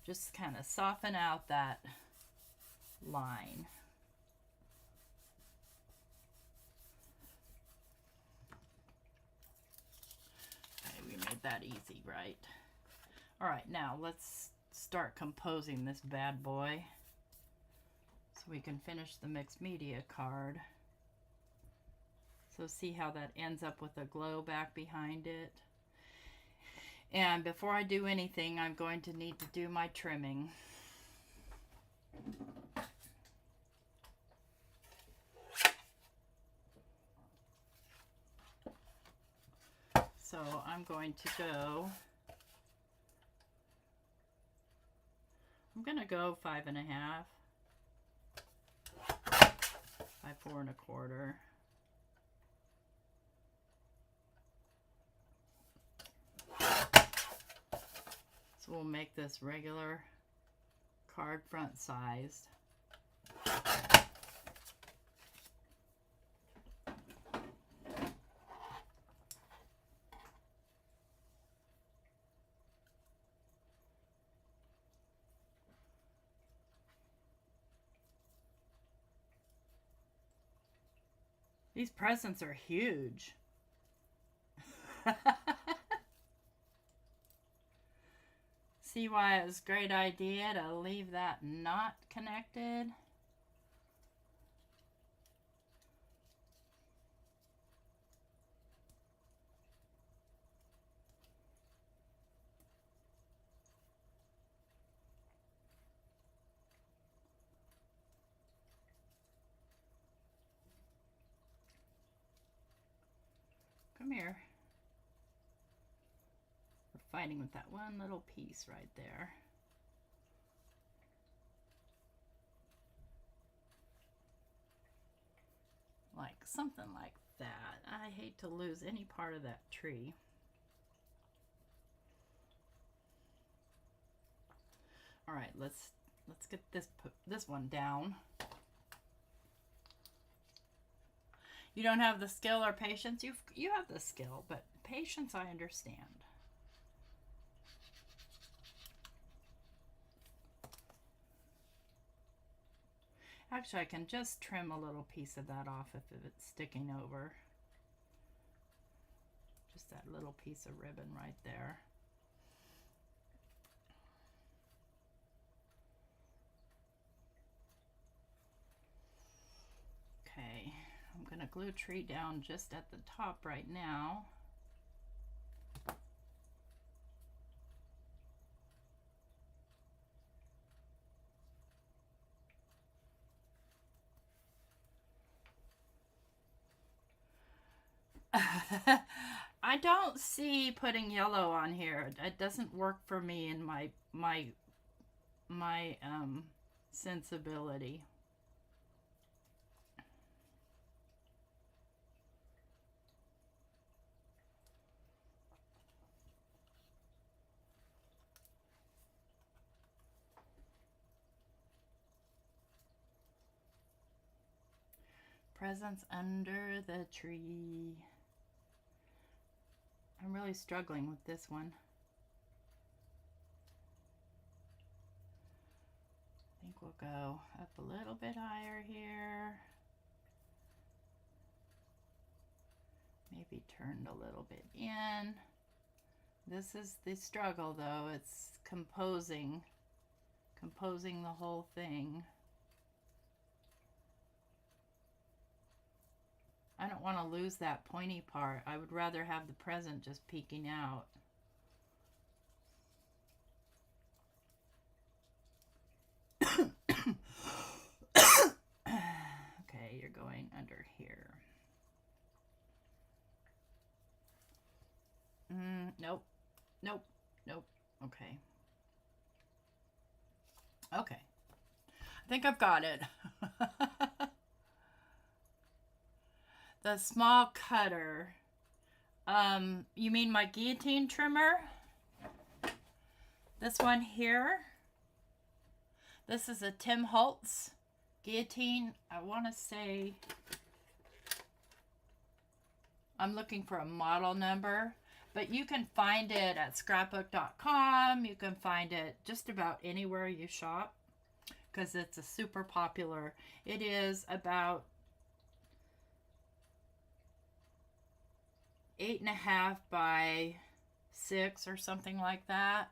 Just kind of soften out that line. Okay, we made that easy, right? All right, now let's start composing this bad boy so we can finish the mixed media card. So see how that ends up with a glow back behind it. And before I do anything, I'm going to need to do my trimming. So I'm going to go, 5.5 by 4 1/4. So we'll make this regular card front sized. These presents are huge. See why it was a great idea to leave that not connected? Come here. We're fighting with that one little piece right there. Like something like that. I hate to lose any part of that tree. All right, let's get this one down. You don't have the skill or patience. You have the skill, but patience I understand. Actually, I can just trim a little piece of that off if it's sticking over. Just that little piece of ribbon right there. Okay, I'm going to glue tree down just at the top right now. I don't see putting yellow on here. It doesn't work for me in my sensibility. Presents under the tree. I'm really struggling with this one. I think we'll go up a little bit higher here. Maybe turned a little bit in. This is the struggle though. It's composing the whole thing. I don't want to lose that pointy part. I would rather have the present just peeking out. Okay, you're going under here. Nope. Nope. Nope. Okay. Okay. I think I've got it. The small cutter. You mean my guillotine trimmer? This one here. This is a Tim Holtz guillotine. I want to say, I'm looking for a model number, but you can find it at scrapbook.com. You can find it just about anywhere you shop because it's a super popular. It is about 8.5 by 6 or something like that.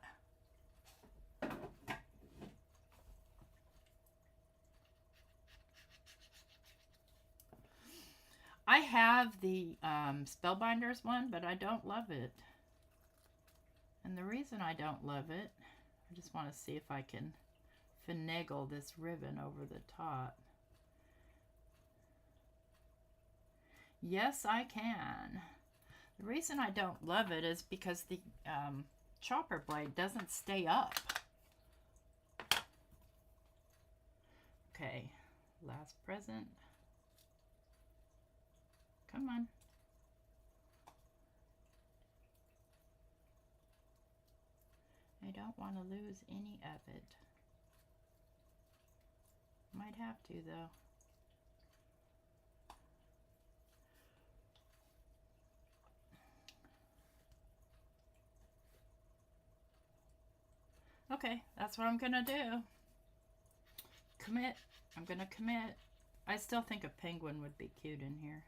I have the Spellbinders one, but I don't love it. And the reason I don't love it, I just want to see if I can finagle this ribbon over the top. Yes, I can. The reason I don't love it is because the chopper blade doesn't stay up. Okay, last present. Come on. I don't want to lose any of it. Might have to though. Okay, that's what I'm gonna do. Commit. I'm gonna commit. I still think a penguin would be cute in here.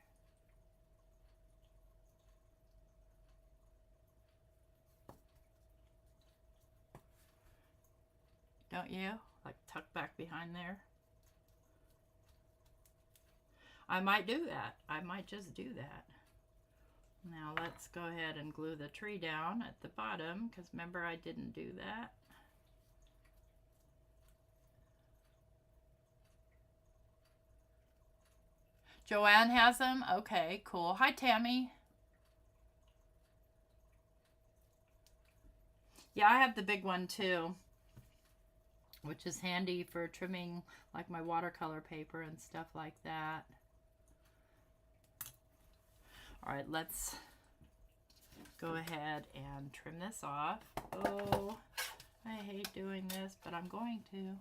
Don't you? Like tucked back behind there. I might do that. I might just do that. Now let's go ahead and glue the tree down at the bottom, because remember I didn't do that. Joanne has them? Okay, cool. Hi, Tammy. Yeah, I have the big one too, which is handy for trimming like my watercolor paper and stuff like that. All right, let's go ahead and trim this off. Oh, I hate doing this, but I'm going to.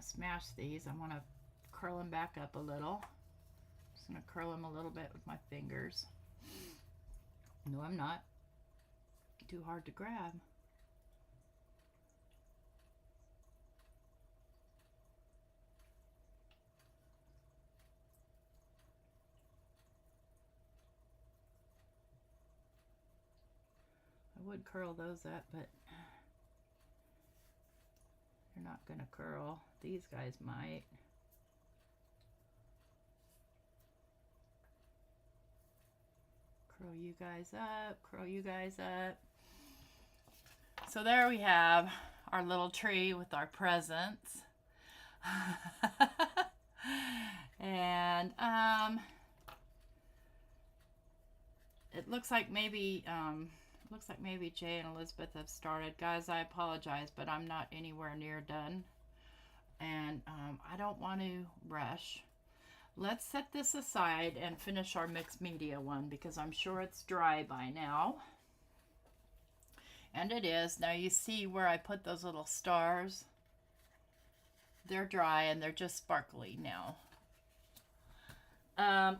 Smash these. I want to curl them back up a little. Just going to curl them a little bit with my fingers. No, I'm not. Too hard to grab. would curl those up, but they're not gonna curl. These guys might. Curl you guys up, curl you guys up. So there we have our little tree with our presents. And it looks like maybe Jay and Elizabeth have started. Guys, I apologize, but I'm not anywhere near done, and I don't want to rush. Let's set this aside and finish our mixed media one, because I'm sure it's dry by now. And it is. Now you see where I put those little stars? They're dry and they're just sparkly now.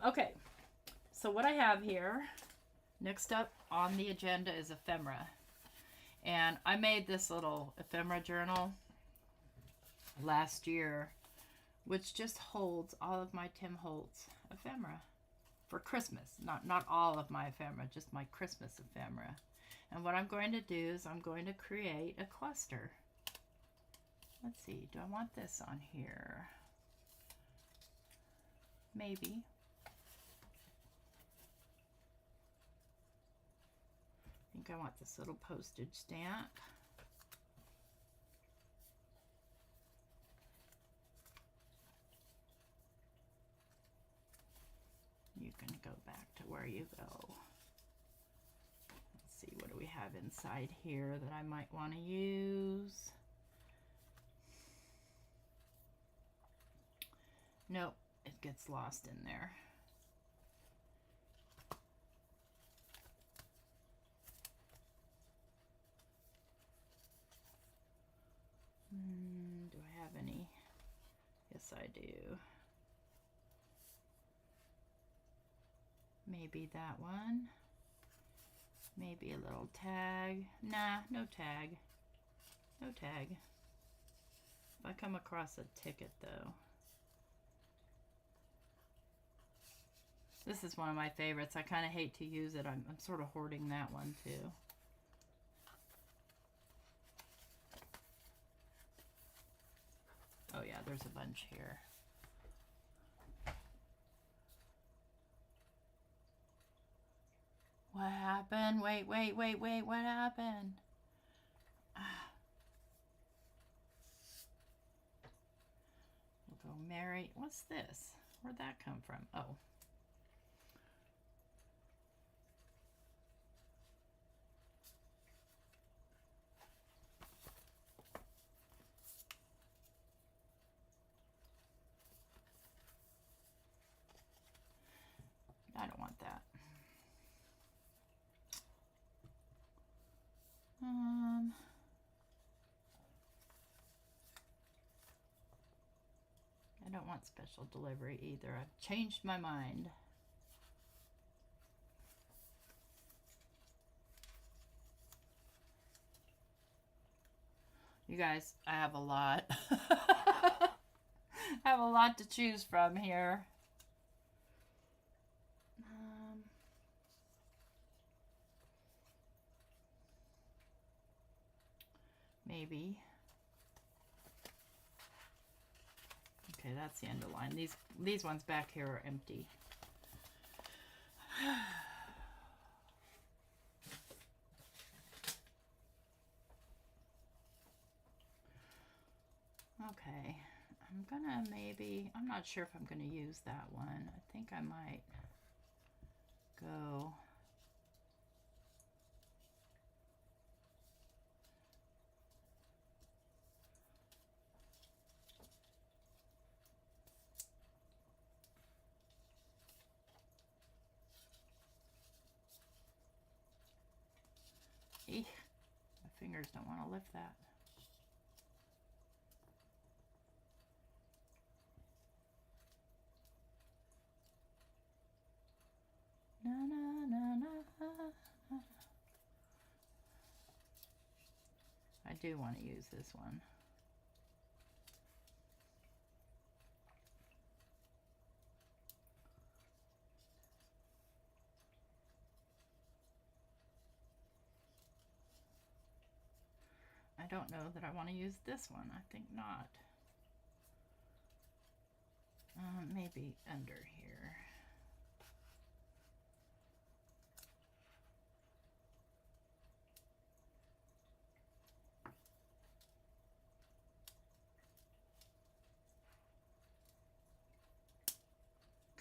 Okay, so what I have here, next up on the agenda is ephemera. And I made this little ephemera journal last year, which just holds all of my Tim Holtz ephemera for Christmas. Not all of my ephemera, just my Christmas ephemera. And what I'm going to do is I'm going to create a cluster. Let's see, do I want this on here? Maybe. I think I want this little postage stamp. You can go back to where you go. Let's see, what do we have inside here that I might want to use? Nope, it gets lost in there. Do I have any? Yes, I do. Maybe that one. Maybe a little tag. Nah, no tag. No tag. If I come across a ticket, though. This is one of my favorites. I kind of hate to use it. I'm sort of hoarding that one, too. Oh, yeah, there's a bunch here. What happened? Wait, what happened? We'll go Mary. What's this? Where'd that come from? Oh. I don't want that. I don't want special delivery either. I've changed my mind. You guys, I have a lot. I have a lot to choose from here. Maybe. Okay, that's the end of the line. These ones back here are empty. Okay, I'm not sure if I'm gonna use that one. I think I might go. Eek, my fingers don't want to lift that. Na, na, na, na. I do want to use this one. I don't know that I want to use this one. I think not. Maybe under here.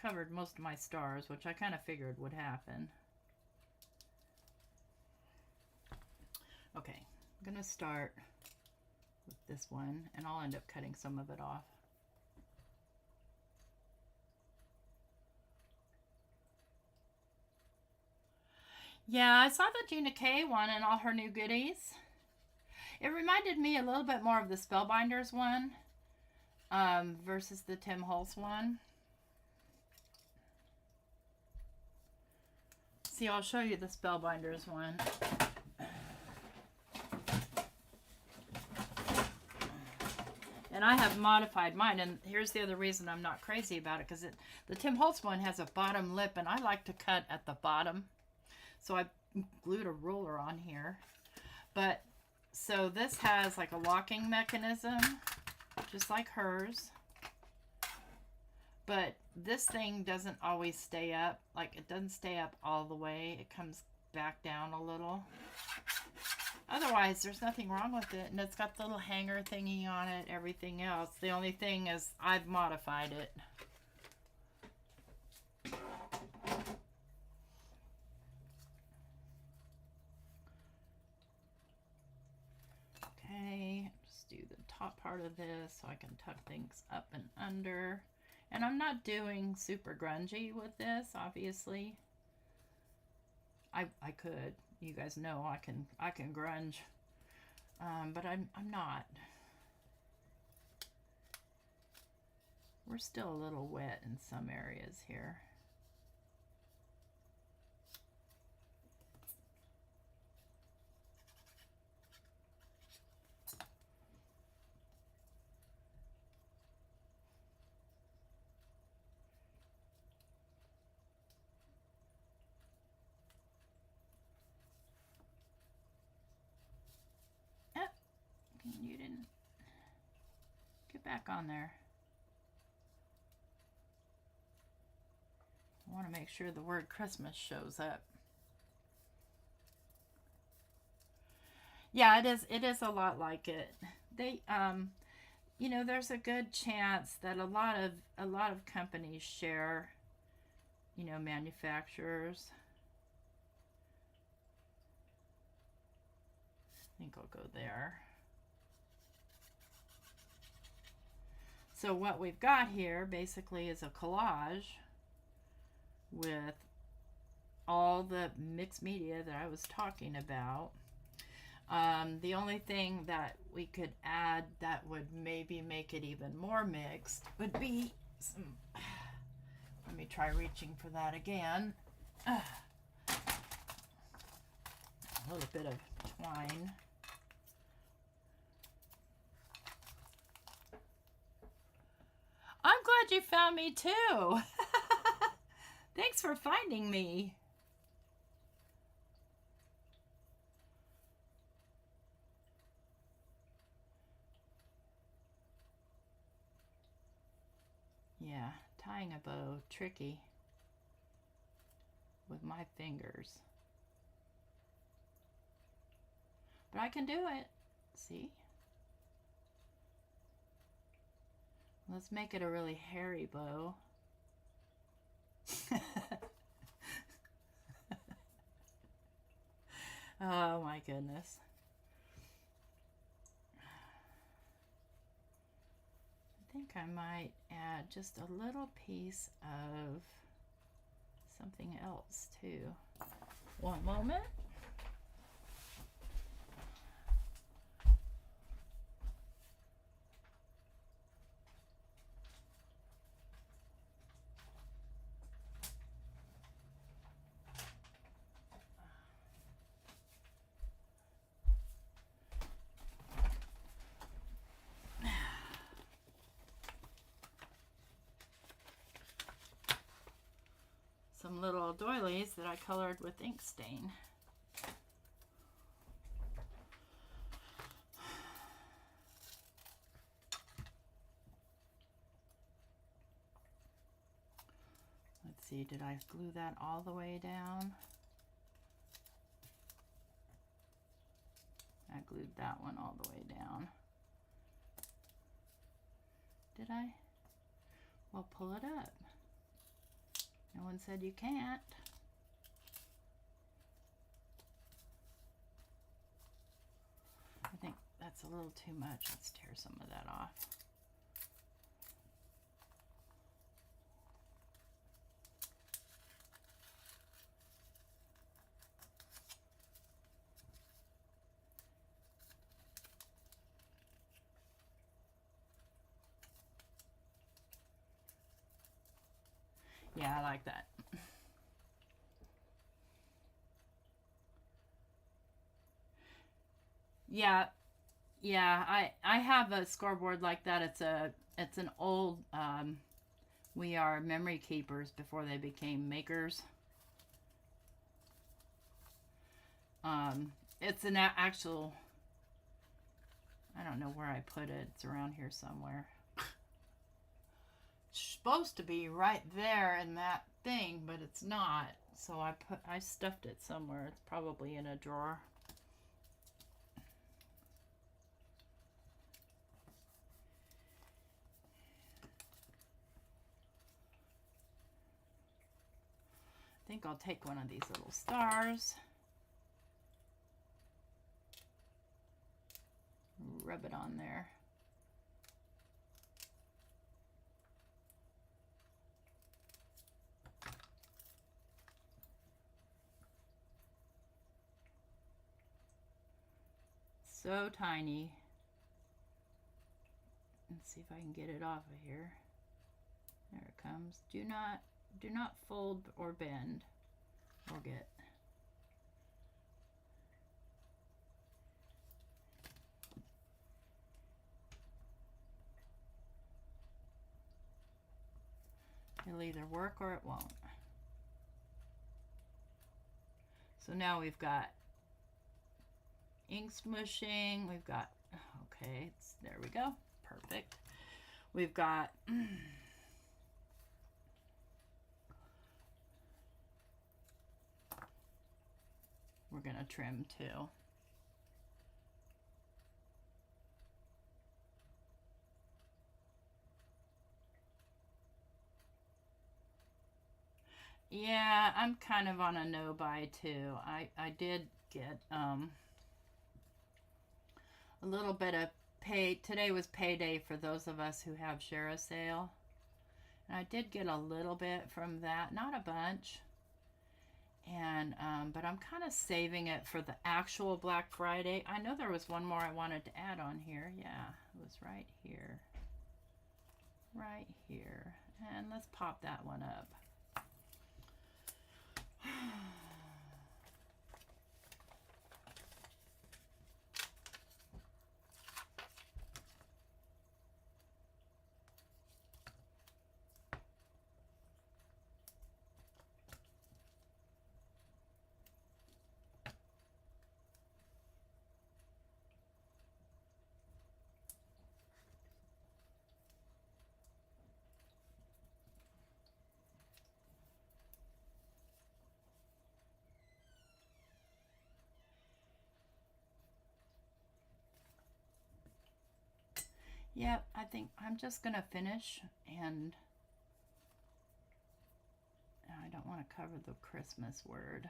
Covered most of my stars, which I kind of figured would happen. Okay, I'm gonna start with this one, and I'll end up cutting some of it off. Yeah, I saw the GinaK one and all her new goodies. It reminded me a little bit more of the Spellbinders one versus the Tim Holtz one. See, I'll show you the Spellbinders one. And I have modified mine, and here's the other reason I'm not crazy about it, because the Tim Holtz one has a bottom lip, and I like to cut at the bottom. So I glued a ruler on here. But, so this has like a locking mechanism, just like hers. But this thing doesn't always stay up. Like, it doesn't stay up all the way. It comes back down a little. Otherwise, there's nothing wrong with it. And it's got the little hanger thingy on it, everything else. The only thing is I've modified it. Okay, just do the top part of this so I can tuck things up and under. And I'm not doing super grungy with this, obviously. I could. You guys know I can grunge. But I'm not. We're still a little wet in some areas here. You didn't get back on there. I want to make sure the word Christmas shows up. Yeah, it is a lot like it. They you know, there's a good chance that a lot of companies share, you know, manufacturers. I think I'll go there. So what we've got here basically is a collage with all the mixed media that I was talking about. The only thing that we could add that would maybe make it even more mixed would be some, let me try reaching for that again. A little bit of twine. I'm glad you found me too. Thanks for finding me. Yeah, tying a bow, tricky with my fingers. But I can do it. See? Let's make it a really hairy bow. Oh my goodness. I think I might add just a little piece of something else too. One moment. Some little doilies that I colored with ink stain. see, did I glue that all the way down? I glued that one all the way down. Did I? Well, pull it up. No one said you can't. I think that's a little too much. Let's tear some of that off. Yeah, I like that. Yeah, I have a scoreboard like that. It's an old We Are memory keepers before they became makers. It's an actual, I don't know where I put it. It's around here somewhere. It's supposed to be right there in that thing, but it's not. So I stuffed it somewhere. It's probably in a drawer. I think I'll take one of these little stars. Rub it on there. So tiny. Let's see if I can get it off of here. There it comes. Do not fold or bend or get. It'll either work or it won't. So now we've got ink smushing. We've got, okay, there we go. Perfect. We've got we're going to trim too. Yeah, I'm kind of on a no buy too. I did get a little bit of pay. Today was payday for those of us who have share a sale. And I did get a little bit from that, not a bunch. And but I'm kind of saving it for the actual Black Friday. I know there was one more I wanted to add on here. Yeah, it was right here. Right here. And let's pop that one up. Yep, I think I'm just going to finish, and I don't want to cover the Christmas word.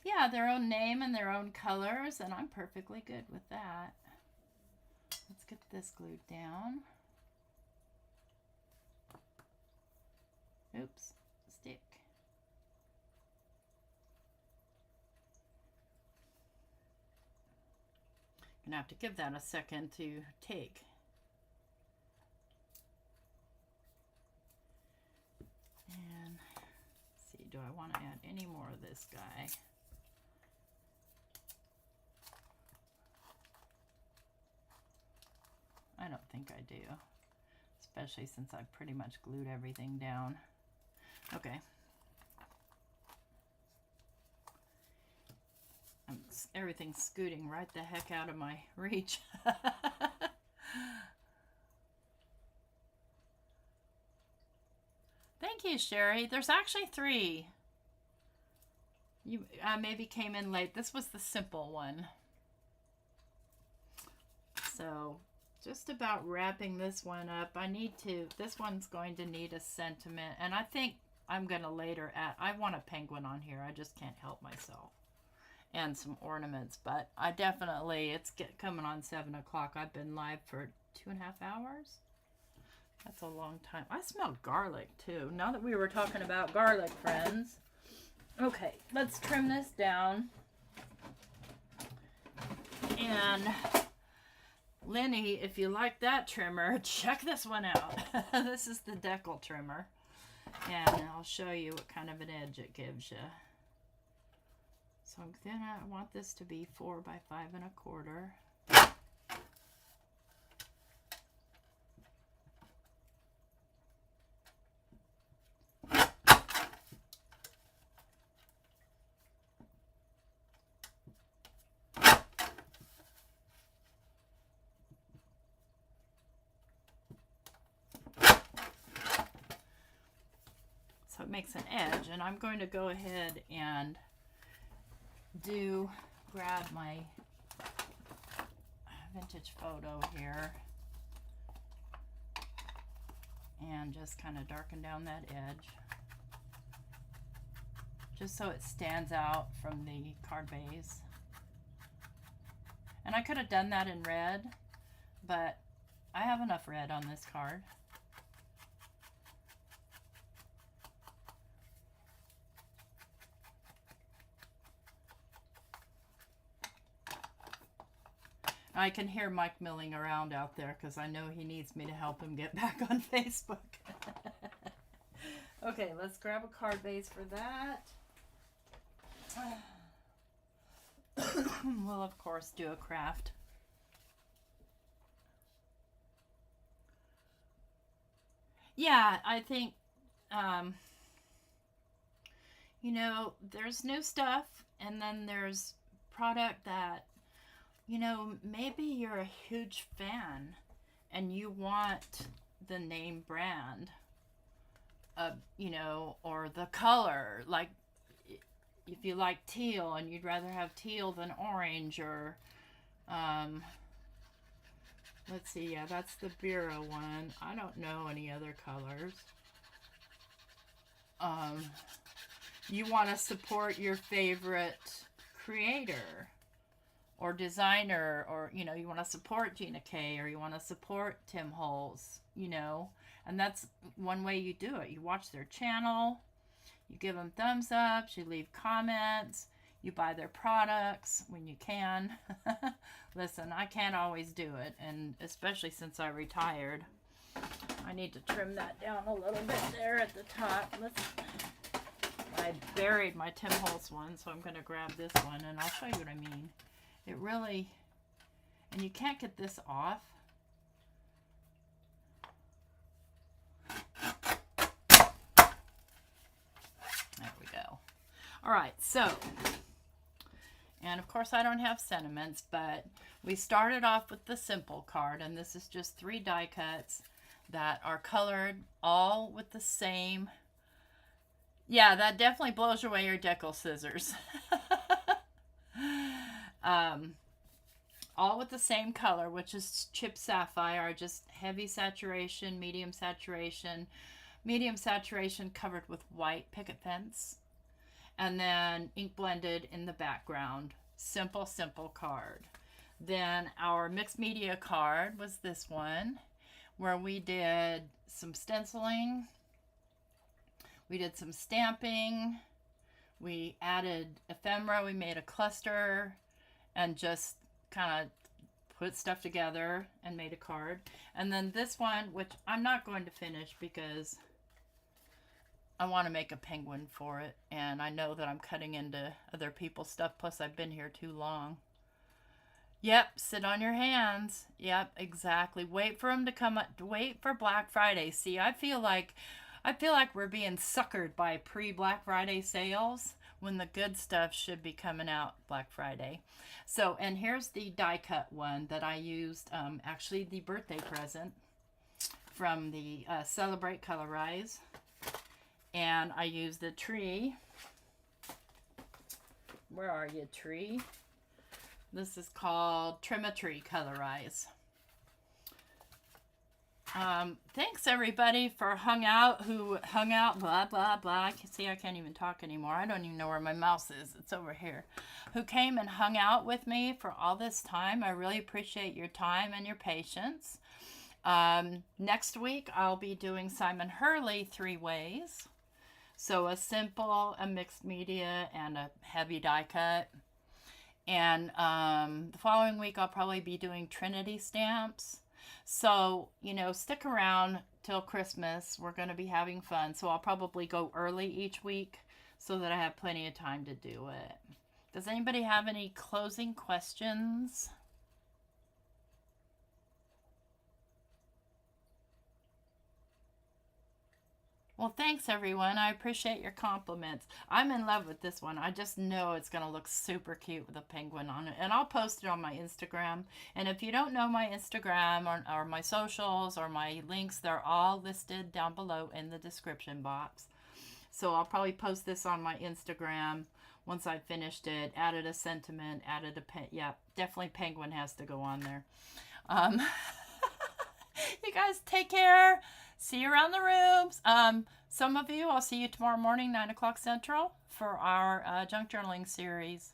Yeah, their own name and their own colors, and I'm perfectly good with that. Let's get this glued down. Oops, stick. Gonna have to give that a second to take. And let's see, do I want to add any more of this guy? I don't think I do, especially since I've pretty much glued everything down. Okay. I'm everything's scooting right the heck out of my reach. Thank you, Sherry. There's actually 3. You maybe came in late. This was the simple one. So, just about wrapping this one up. This one's going to need a sentiment. And I think I'm going to later add, I want a penguin on here. I just can't help myself. And some ornaments. But I definitely, it's coming on 7 o'clock. I've been live for 2.5 hours. That's a long time. I smell garlic too. Now that we were talking about garlic, friends. Okay, let's trim this down. And Lenny, if you like that trimmer, check this one out. This is the decal trimmer. And I'll show you what kind of an edge it gives you. So then I want this to be 4 by 5 1/4. So it makes an edge, and I'm going to go ahead and grab my vintage photo here and just kind of darken down that edge just so it stands out from the card base. And I could have done that in red, but I have enough red on this card. I can hear Mike milling around out there because I know he needs me to help him get back on Facebook. Okay, let's grab a card base for that. We'll, of course, do a craft. Yeah, I think, you know, there's new stuff, and then there's product that, you know, maybe you're a huge fan and you want the name brand, you know, or the color. Like, if you like teal and you'd rather have teal than orange, or, let's see, yeah, that's the Bureau one. I don't know any other colors. You want to support your favorite creator or designer, or, you know, you want to support GinaK, or you want to support Tim Holtz, you know, and that's one way you do it. You watch their channel, you give them thumbs ups, you leave comments, you buy their products when you can. Listen, I can't always do it, and especially since I retired. I need to trim that down a little bit there at the top. I buried my Tim Holtz one, so I'm going to grab this one, and I'll show you what I mean. It really, and you can't get this off. There we go. All right, so, and of course I don't have sentiments, but we started off with the simple card, and this is just 3 die cuts that are colored all with the same. Yeah, that definitely blows away your decal scissors. All with the same color, which is chip sapphire, just heavy saturation, medium saturation covered with white picket fence, and then ink blended in the background. Simple, simple card. Then our mixed media card was this one, where we did some stenciling, we did some stamping, we added ephemera, we made a cluster, and just kind of put stuff together and made a card. And then this one, which I'm not going to finish because I want to make a penguin for it, and I know that I'm cutting into other people's stuff, plus I've been here too long. Yep, sit on your hands. Yep, exactly. Wait for them to come up. Wait for Black Friday. See, I feel like we're being suckered by pre-Black Friday sales. when the good stuff should be coming out Black Friday. So, and here's the die cut one that I used, actually the birthday present from the Celebrate Colorize. And I used the tree. Where are you, tree? This is called Trim a Tree Colorize. Thanks everybody for who hung out, blah, blah, blah. I can't even talk anymore. I don't even know where my mouse is. It's over here. Who came and hung out with me for all this time. I really appreciate your time and your patience. Next week, I'll be doing Simon Hurley 3 ways. So a simple, a mixed media, and a heavy die cut. And the following week, I'll probably be doing Trinity stamps. So, you know, stick around till Christmas. We're going to be having fun. So I'll probably go early each week so that I have plenty of time to do it. Does anybody have any closing questions? Well, thanks everyone. I appreciate your compliments. I'm in love with this one. I just know it's going to look super cute with a penguin on it. And I'll post it on my Instagram. And if you don't know my Instagram or my socials or my links, they're all listed down below in the description box. So I'll probably post this on my Instagram once I've finished it. Added a sentiment, added a yeah, definitely penguin has to go on there. You guys take care. See you around the rooms. Some of you, I'll see you tomorrow morning, 9 o'clock Central, for our junk journaling series.